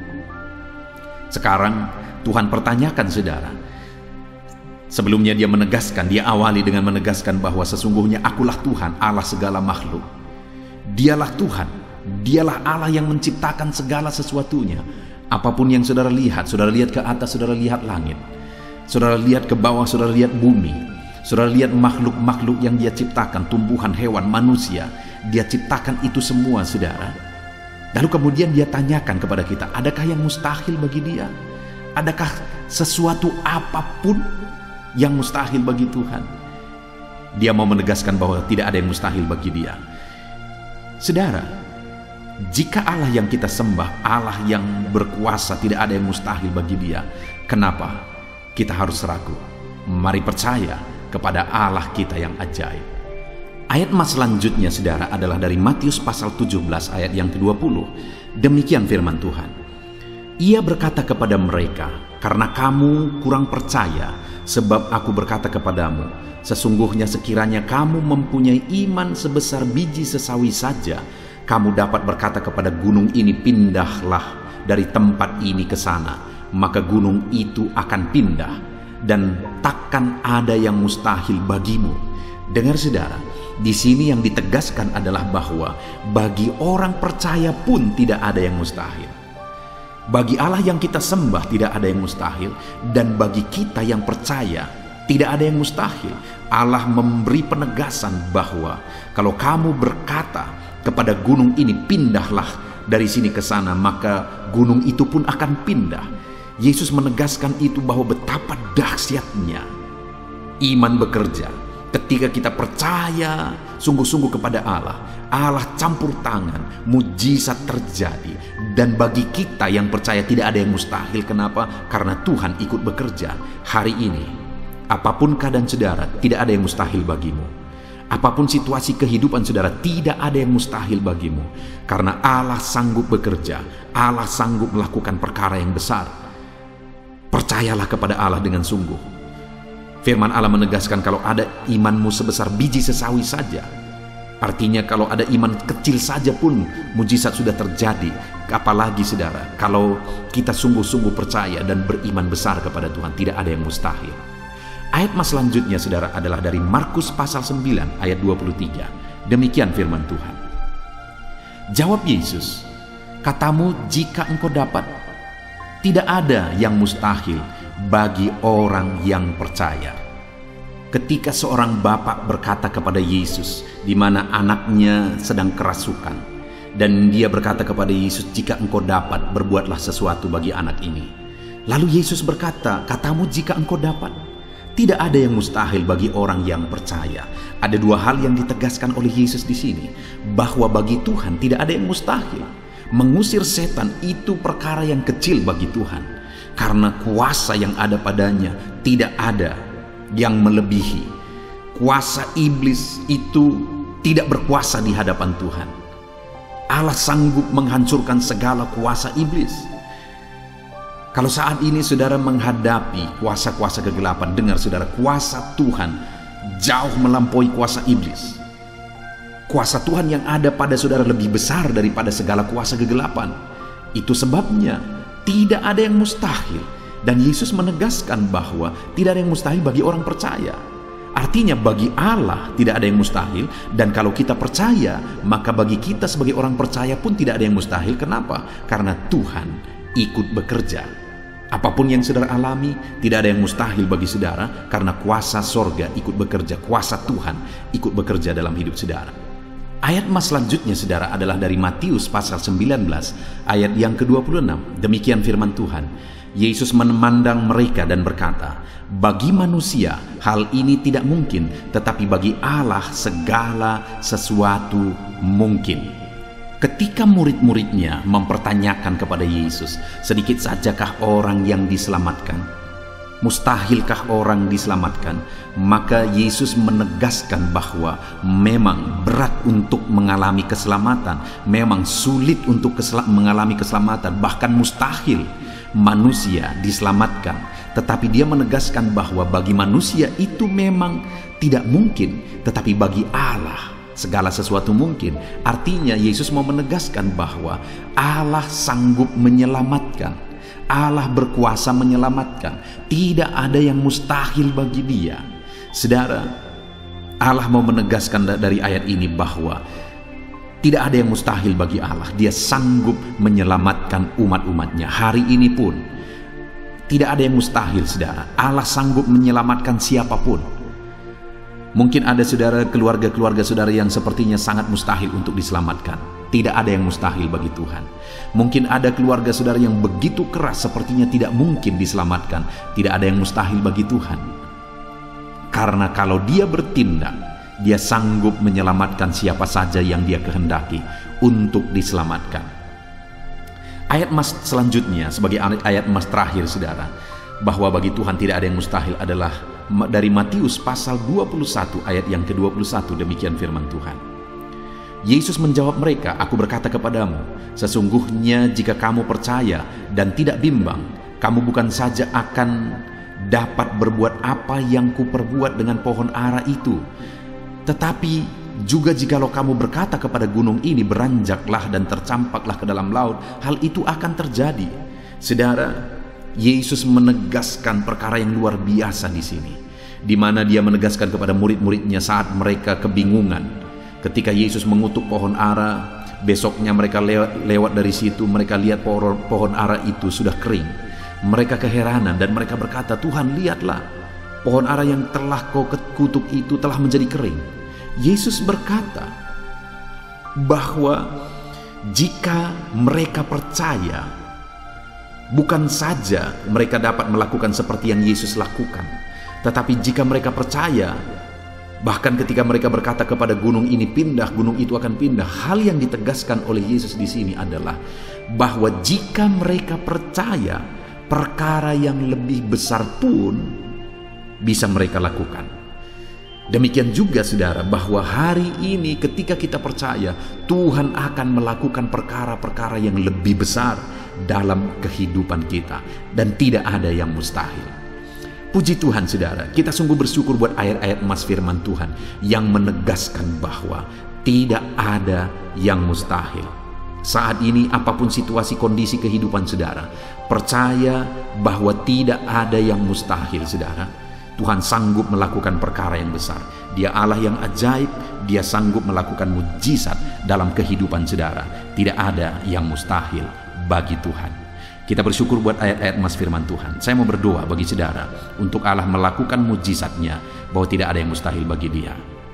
Sekarang Tuhan pertanyakan saudara. Sebelumnya Dia menegaskan, Dia awali dengan menegaskan bahwa sesungguhnya akulah Tuhan, Allah segala makhluk. Dialah Tuhan, Dialah Allah yang menciptakan segala sesuatunya. Apapun yang saudara lihat ke atas, saudara lihat langit, saudara lihat ke bawah, saudara lihat bumi, saudara lihat makhluk-makhluk yang Dia ciptakan, tumbuhan, hewan, manusia, Dia ciptakan itu semua saudara. Lalu kemudian Dia tanyakan kepada kita, adakah yang mustahil bagi Dia? Adakah sesuatu apapun yang mustahil bagi Tuhan? Dia mau menegaskan bahwa tidak ada yang mustahil bagi Dia. Saudara, jika Allah yang kita sembah, Allah yang berkuasa, tidak ada yang mustahil bagi Dia, kenapa kita harus ragu? Mari percaya kepada Allah kita yang ajaib. Ayat emas selanjutnya saudara adalah dari Matius pasal 17 ayat yang ke-20. Demikian firman Tuhan. Ia berkata kepada mereka, karena kamu kurang percaya, sebab aku berkata kepadamu, sesungguhnya sekiranya kamu mempunyai iman sebesar biji sesawi saja, kamu dapat berkata kepada gunung ini, pindahlah dari tempat ini ke sana, maka gunung itu akan pindah, dan takkan ada yang mustahil bagimu. Dengar saudara, di sini yang ditegaskan adalah bahwa bagi orang percaya pun tidak ada yang mustahil. Bagi Allah yang kita sembah tidak ada yang mustahil, dan bagi kita yang percaya tidak ada yang mustahil. Allah memberi penegasan bahwa kalau kamu berkata kepada gunung ini, pindahlah dari sini ke sana, maka gunung itu pun akan pindah. Yesus menegaskan itu bahwa betapa dahsyatnya iman bekerja. Ketika kita percaya sungguh-sungguh kepada Allah, Allah campur tangan, mujizat terjadi. Dan bagi kita yang percaya tidak ada yang mustahil. Kenapa? Karena Tuhan ikut bekerja. Hari ini, apapun keadaan saudara, tidak ada yang mustahil bagimu. Apapun situasi kehidupan saudara, tidak ada yang mustahil bagimu. Karena Allah sanggup bekerja, Allah sanggup melakukan perkara yang besar. Percayalah kepada Allah dengan sungguh. Firman Allah menegaskan kalau ada imanmu sebesar biji sesawi saja. Artinya kalau ada iman kecil saja pun mujizat sudah terjadi. Apalagi saudara, kalau kita sungguh-sungguh percaya dan beriman besar kepada Tuhan, tidak ada yang mustahil. Ayat selanjutnya saudara adalah dari Markus pasal 9 ayat 23. Demikian firman Tuhan. Jawab Yesus, katamu jika engkau dapat. Tidak ada yang mustahil bagi orang yang percaya. Ketika seorang bapak berkata kepada Yesus, di mana anaknya sedang kerasukan, dan dia berkata kepada Yesus, jika engkau dapat, berbuatlah sesuatu bagi anak ini. Lalu Yesus berkata, katamu jika engkau dapat. Tidak ada yang mustahil bagi orang yang percaya. Ada dua hal yang ditegaskan oleh Yesus di sini, bahwa bagi Tuhan tidak ada yang mustahil. Mengusir setan itu perkara yang kecil bagi Tuhan, karena kuasa yang ada padanya tidak ada yang melebihi. Kuasa iblis itu tidak berkuasa di hadapan Tuhan. Allah sanggup menghancurkan segala kuasa iblis. Kalau saat ini saudara menghadapi kuasa-kuasa kegelapan, dengar saudara, kuasa Tuhan jauh melampaui kuasa iblis. Kuasa Tuhan yang ada pada saudara lebih besar daripada segala kuasa kegelapan. Itu sebabnya tidak ada yang mustahil. Dan Yesus menegaskan bahwa tidak ada yang mustahil bagi orang percaya. Artinya bagi Allah tidak ada yang mustahil. Dan kalau kita percaya, maka bagi kita sebagai orang percaya pun tidak ada yang mustahil. Kenapa? Karena Tuhan ikut bekerja. Apapun yang saudara alami, tidak ada yang mustahil bagi saudara, karena kuasa sorga ikut bekerja, kuasa Tuhan ikut bekerja dalam hidup saudara. Ayat selanjutnya saudara adalah dari Matius pasal 19 ayat yang ke-26. Demikian firman Tuhan. Yesus memandang mereka dan berkata, bagi manusia hal ini tidak mungkin, tetapi bagi Allah segala sesuatu mungkin. Ketika murid-muridnya mempertanyakan kepada Yesus, sedikit sajakah orang yang diselamatkan? Mustahilkah orang diselamatkan? Maka Yesus menegaskan bahwa memang berat untuk mengalami keselamatan, memang sulit untuk mengalami keselamatan, bahkan mustahil manusia diselamatkan. Tetapi dia menegaskan bahwa bagi manusia itu memang tidak mungkin, tetapi bagi Allah segala sesuatu mungkin. Artinya Yesus mau menegaskan bahwa Allah sanggup menyelamatkan. Allah berkuasa menyelamatkan. Tidak ada yang mustahil bagi dia. Saudara, Allah mau menegaskan dari ayat ini bahwa tidak ada yang mustahil bagi Allah. Dia sanggup menyelamatkan umat-umatnya. Hari ini pun tidak ada yang mustahil saudara. Allah sanggup menyelamatkan siapapun. Mungkin ada saudara, keluarga-keluarga saudara yang sepertinya sangat mustahil untuk diselamatkan. Tidak ada yang mustahil bagi Tuhan. Mungkin ada keluarga saudara yang begitu keras sepertinya tidak mungkin diselamatkan. Tidak ada yang mustahil bagi Tuhan. Karena kalau dia bertindak, dia sanggup menyelamatkan siapa saja yang dia kehendaki untuk diselamatkan. Ayat selanjutnya sebagai ayat terakhir saudara, bahwa bagi Tuhan tidak ada yang mustahil adalah dari Matius pasal 21 ayat yang ke-21. Demikian firman Tuhan. Yesus menjawab mereka, aku berkata kepadamu, sesungguhnya jika kamu percaya dan tidak bimbang, kamu bukan saja akan dapat berbuat apa yang kuperbuat dengan pohon ara itu, tetapi juga jikalau kamu berkata kepada gunung ini, beranjaklah dan tercampaklah ke dalam laut, hal itu akan terjadi. Saudara, Yesus menegaskan perkara yang luar biasa di sini, di mana dia menegaskan kepada murid-muridnya saat mereka kebingungan. Ketika Yesus mengutuk pohon ara, besoknya mereka lewat dari situ, mereka lihat pohon ara itu sudah kering. Mereka keheranan dan mereka berkata, "Tuhan, lihatlah, pohon ara yang telah kau kutuk itu telah menjadi kering." Yesus berkata bahwa jika mereka percaya, bukan saja mereka dapat melakukan seperti yang Yesus lakukan, tetapi jika mereka percaya, bahkan ketika mereka berkata kepada gunung ini pindah, gunung itu akan pindah. Hal yang ditegaskan oleh Yesus di sini adalah bahwa jika mereka percaya, perkara yang lebih besar pun bisa mereka lakukan. Demikian juga saudara, bahwa hari ini ketika kita percaya, Tuhan akan melakukan perkara-perkara yang lebih besar dalam kehidupan kita, dan tidak ada yang mustahil. Puji Tuhan saudara, kita sungguh bersyukur buat ayat-ayat emas firman Tuhan yang menegaskan bahwa tidak ada yang mustahil. Saat ini apapun situasi kondisi kehidupan saudara, percaya bahwa tidak ada yang mustahil saudara. Tuhan sanggup melakukan perkara yang besar. Dia Allah yang ajaib, dia sanggup melakukan mujizat dalam kehidupan saudara. Tidak ada yang mustahil bagi Tuhan. Kita bersyukur buat ayat-ayat emas firman Tuhan. Saya mau berdoa bagi saudara untuk Allah melakukan mujizatnya, bahwa tidak ada yang mustahil bagi dia.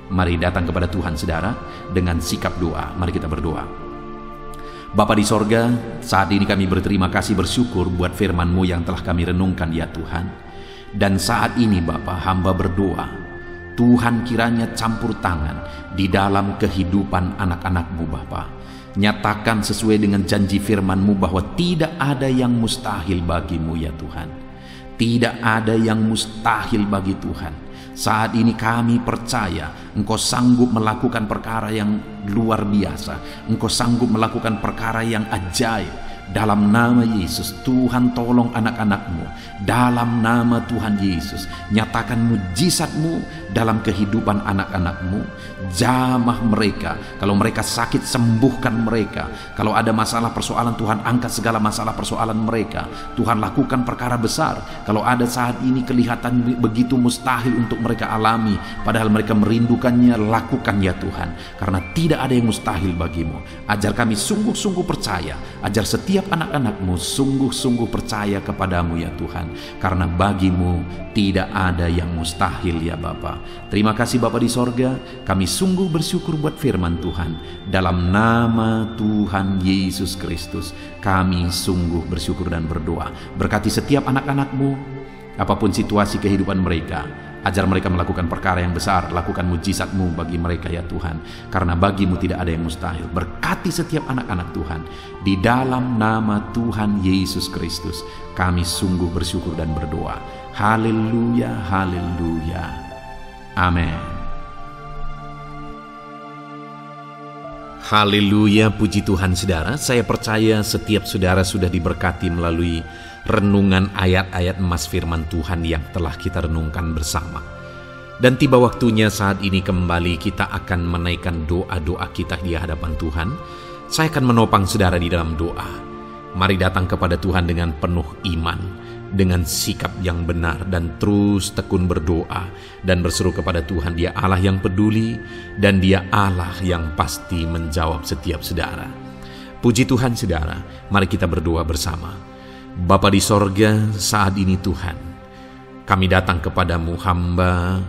Mari datang kepada Tuhan saudara dengan sikap doa. Mari kita berdoa. Bapa di sorga, saat ini kami berterima kasih bersyukur buat firman-Mu yang telah kami renungkan ya Tuhan. Dan saat ini Bapa, hamba berdoa, Tuhan kiranya campur tangan di dalam kehidupan anak-anak-Mu Bapa. Nyatakan sesuai dengan janji firman-Mu bahwa tidak ada yang mustahil bagi-Mu ya Tuhan. Tidak ada yang mustahil bagi Tuhan. Saat ini kami percaya Engkau sanggup melakukan perkara yang luar biasa. Engkau sanggup melakukan perkara yang ajaib. Dalam nama Yesus, Tuhan tolong anak-anak-Mu. Dalam nama Tuhan Yesus, nyatakan mujizat-Mu dalam kehidupan anak-anak-Mu. Jamah mereka. Kalau mereka sakit, sembuhkan mereka. Kalau ada masalah persoalan, Tuhan angkat segala masalah persoalan mereka. Tuhan lakukan perkara besar. Kalau ada saat ini kelihatan begitu mustahil untuk mereka alami, padahal mereka merindukannya, lakukan ya Tuhan. Karena tidak ada yang mustahil bagi-Mu. Ajar kami sungguh-sungguh percaya. Ajar setiap anak-anak-Mu sungguh-sungguh percaya kepadamu ya Tuhan, karena bagi-Mu tidak ada yang mustahil ya Bapa. Terima kasih Bapa di sorga, kami sungguh bersyukur buat firman Tuhan. Dalam nama Tuhan Yesus Kristus kami sungguh bersyukur dan berdoa. Berkati setiap anak-anak-Mu, apapun situasi kehidupan mereka. Ajar mereka melakukan perkara yang besar, lakukan mujizat-Mu bagi mereka ya Tuhan, karena bagi-Mu tidak ada yang mustahil. Berkati setiap anak-anak Tuhan, di dalam nama Tuhan Yesus Kristus kami sungguh bersyukur dan berdoa. Haleluya, haleluya, amin. Haleluya, puji Tuhan saudara. Saya percaya setiap saudara sudah diberkati melalui renungan ayat-ayat emas firman Tuhan yang telah kita renungkan bersama. Dan tiba waktunya saat ini kembali kita akan menaikkan doa-doa kita di hadapan Tuhan. Saya akan menopang saudara di dalam doa. Mari datang kepada Tuhan dengan penuh iman, dengan sikap yang benar, dan terus tekun berdoa dan berseru kepada Tuhan. Dia Allah yang peduli dan Dia Allah yang pasti menjawab setiap saudara. Puji Tuhan saudara, mari kita berdoa bersama. Bapa di sorga, saat ini Tuhan, kami datang kepadamu, hamba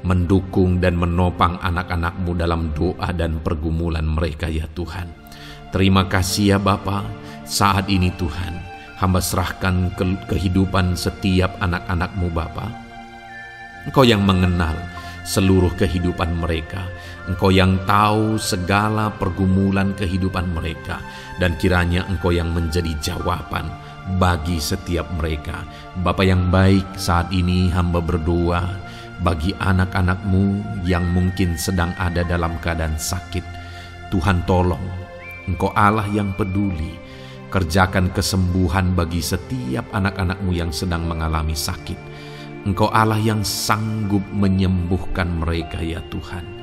mendukung dan menopang anak-anak-Mu dalam doa dan pergumulan mereka ya Tuhan. Terima kasih ya Bapa, saat ini Tuhan, hamba serahkan kehidupan setiap anak-anak-Mu Bapa. Engkau yang mengenal seluruh kehidupan mereka. Engkau yang tahu segala pergumulan kehidupan mereka, dan kiranya Engkau yang menjadi jawaban bagi setiap mereka. Bapa yang baik, saat ini hamba berdoa bagi anak-anak-Mu yang mungkin sedang ada dalam keadaan sakit. Tuhan tolong, Engkau Allah yang peduli, kerjakan kesembuhan bagi setiap anak-anak-Mu yang sedang mengalami sakit. Engkau Allah yang sanggup menyembuhkan mereka ya Tuhan.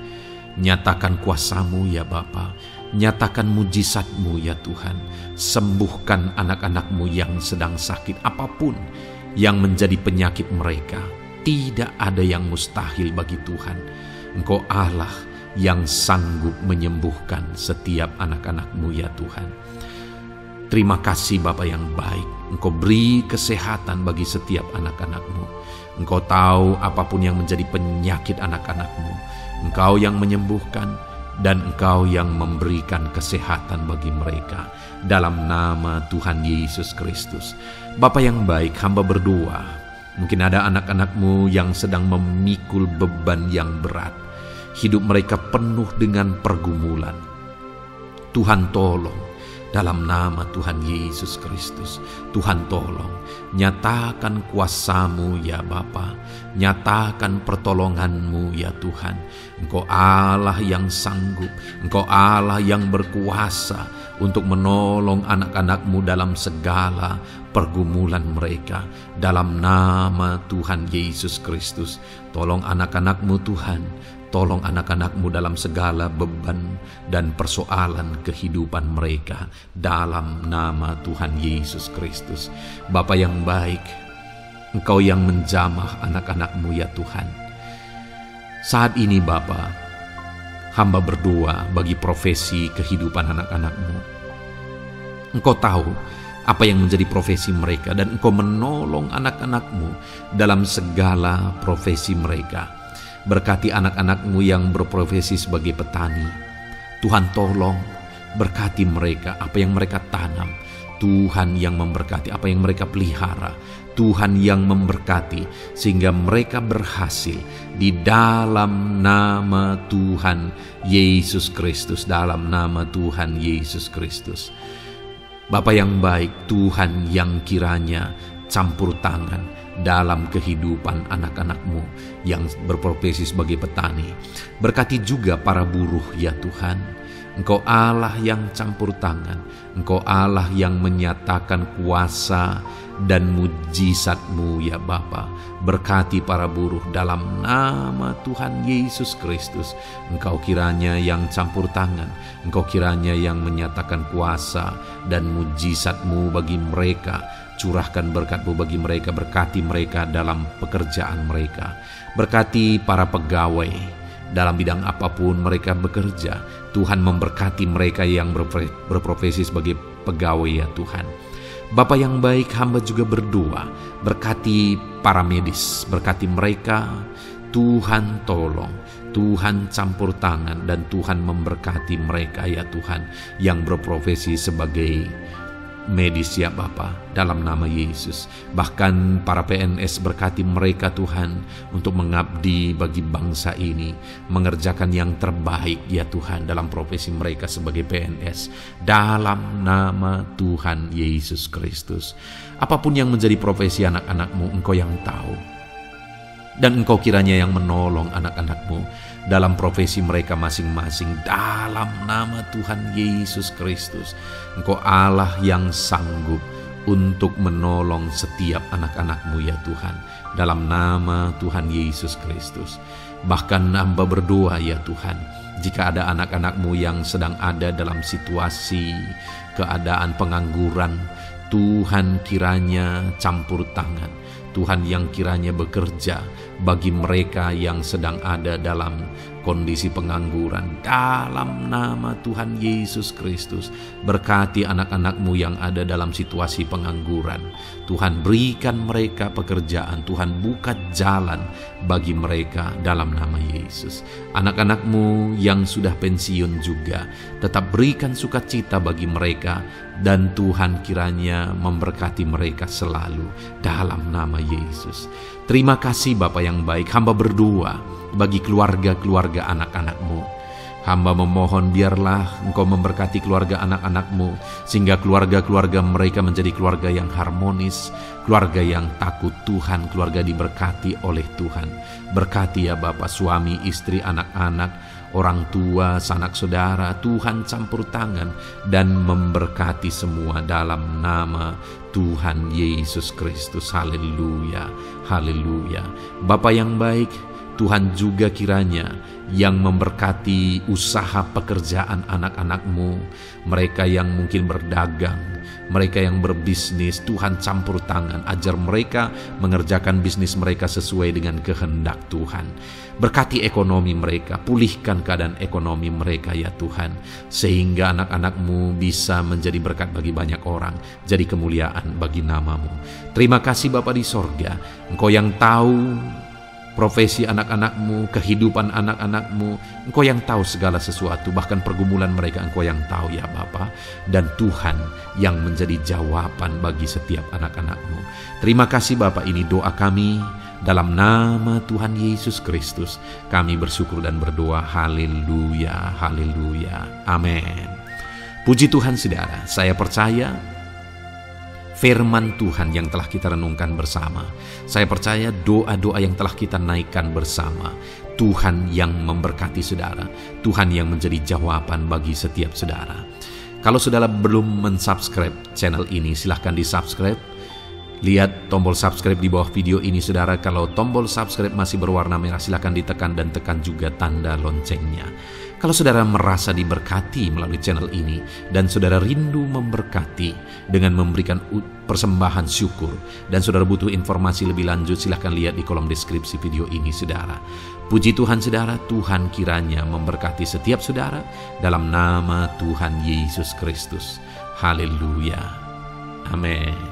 Nyatakan kuasa-Mu ya Bapa Nyatakan mujizat-Mu ya Tuhan. Sembuhkan anak-anak-Mu yang sedang sakit, apapun yang menjadi penyakit mereka. Tidak ada yang mustahil bagi Tuhan. Engkau Allah yang sanggup menyembuhkan setiap anak-anak-Mu ya Tuhan. Terima kasih Bapa yang baik. Engkau beri kesehatan bagi setiap anak-anak-Mu. Engkau tahu apapun yang menjadi penyakit anak-anak-Mu. Engkau yang menyembuhkan dan Engkau yang memberikan kesehatan bagi mereka. Dalam nama Tuhan Yesus Kristus. Bapa yang baik, hamba berdoa. Mungkin ada anak-anak-Mu yang sedang memikul beban yang berat. Hidup mereka penuh dengan pergumulan. Tuhan tolong. Dalam nama Tuhan Yesus Kristus, Tuhan tolong, nyatakan kuasa-Mu ya Bapa, nyatakan pertolongan-Mu ya Tuhan. Engkau Allah yang sanggup, Engkau Allah yang berkuasa untuk menolong anak-anak-Mu dalam segala pergumulan mereka. Dalam nama Tuhan Yesus Kristus, tolong anak-anak-Mu Tuhan. Tolong anak-anak-Mu dalam segala beban dan persoalan kehidupan mereka. Dalam nama Tuhan Yesus Kristus. Bapa yang baik, Engkau yang menjamah anak-anak-Mu ya Tuhan. Saat ini Bapa, hamba berdoa bagi profesi kehidupan anak-anak-Mu. Engkau tahu apa yang menjadi profesi mereka dan Engkau menolong anak-anak-Mu dalam segala profesi mereka. Berkati anak-anak-Mu yang berprofesi sebagai petani. Tuhan tolong berkati mereka, apa yang mereka tanam. Tuhan yang memberkati apa yang mereka pelihara. Tuhan yang memberkati sehingga mereka berhasil di dalam nama Tuhan Yesus Kristus. Dalam nama Tuhan Yesus Kristus. Bapa yang baik, Tuhan yang kiranya campur tangan dalam kehidupan anak-anak-Mu yang berprofesi sebagai petani. Berkati juga para buruh ya Tuhan. Engkau Allah yang campur tangan. Engkau Allah yang menyatakan kuasa dan mujizat-Mu ya Bapa. Berkati para buruh dalam nama Tuhan Yesus Kristus. Engkau kiranya yang campur tangan. Engkau kiranya yang menyatakan kuasa dan mujizat-Mu bagi mereka. Curahkan berkat-Mu bagi mereka, berkati mereka dalam pekerjaan mereka. Berkati para pegawai dalam bidang apapun mereka bekerja. Tuhan memberkati mereka yang berprofesi sebagai pegawai ya Tuhan. Bapa yang baik, hamba juga berdoa. Berkati para medis, berkati mereka. Tuhan tolong, Tuhan campur tangan dan Tuhan memberkati mereka ya Tuhan yang berprofesi sebagai medis ya Bapa, dalam nama Yesus. Bahkan para PNS berkati mereka Tuhan untuk mengabdi bagi bangsa ini, mengerjakan yang terbaik ya Tuhan dalam profesi mereka sebagai PNS. Dalam nama Tuhan Yesus Kristus. Apapun yang menjadi profesi anak-anak-Mu, Engkau yang tahu. Dan Engkau kiranya yang menolong anak-anak-Mu dalam profesi mereka masing-masing. Dalam nama Tuhan Yesus Kristus. Engkau Allah yang sanggup untuk menolong setiap anak-anak-Mu ya Tuhan. Dalam nama Tuhan Yesus Kristus. Bahkan hamba berdoa ya Tuhan, jika ada anak-anak-Mu yang sedang ada dalam situasi keadaan pengangguran, Tuhan kiranya campur tangan. Tuhan yang kiranya bekerja bagi mereka yang sedang ada dalam kondisi pengangguran. Dalam nama Tuhan Yesus Kristus, berkati anak-anak-Mu yang ada dalam situasi pengangguran. Tuhan berikan mereka pekerjaan, Tuhan buka jalan bagi mereka dalam nama Yesus. Anak-anak-Mu yang sudah pensiun juga, tetap berikan sukacita bagi mereka. Dan Tuhan kiranya memberkati mereka selalu dalam nama Yesus. Terima kasih Bapa yang baik, hamba berdoa bagi keluarga-keluarga anak-anak-Mu. Hamba memohon biarlah Engkau memberkati keluarga anak-anak-Mu, sehingga keluarga-keluarga mereka menjadi keluarga yang harmonis, keluarga yang takut Tuhan, keluarga diberkati oleh Tuhan. Berkati ya Bapa, suami, istri, anak-anak, orang tua, sanak saudara. Tuhan campur tangan dan memberkati semua dalam nama Tuhan Yesus Kristus. Haleluya, haleluya. Bapa yang baik, Tuhan juga kiranya yang memberkati usaha pekerjaan anak-anak-Mu, mereka yang mungkin berdagang, mereka yang berbisnis. Tuhan campur tangan, ajar mereka mengerjakan bisnis mereka sesuai dengan kehendak Tuhan. Berkati ekonomi mereka, pulihkan keadaan ekonomi mereka ya Tuhan, sehingga anak-anak-Mu bisa menjadi berkat bagi banyak orang, jadi kemuliaan bagi nama-Mu. Terima kasih Bapa di sorga, Engkau yang tahu profesi anak-anak-Mu, kehidupan anak-anak-Mu. Engkau yang tahu segala sesuatu, bahkan pergumulan mereka Engkau yang tahu ya Bapa. Dan Tuhan yang menjadi jawaban bagi setiap anak-anak-Mu. Terima kasih Bapa, ini doa kami dalam nama Tuhan Yesus Kristus. Kami bersyukur dan berdoa. Haleluya, haleluya, amin. Puji Tuhan saudara, saya percaya firman Tuhan yang telah kita renungkan bersama, saya percaya doa-doa yang telah kita naikkan bersama, Tuhan yang memberkati saudara, Tuhan yang menjadi jawaban bagi setiap saudara. Kalau saudara belum mensubscribe channel ini, silahkan di-subscribe. Lihat tombol subscribe di bawah video ini saudara. Kalau tombol subscribe masih berwarna merah, silahkan ditekan dan tekan juga tanda loncengnya. Kalau saudara merasa diberkati melalui channel ini dan saudara rindu memberkati dengan memberikan persembahan syukur, dan saudara butuh informasi lebih lanjut, silahkan lihat di kolom deskripsi video ini saudara. Puji Tuhan saudara, Tuhan kiranya memberkati setiap saudara dalam nama Tuhan Yesus Kristus. Haleluya, amin.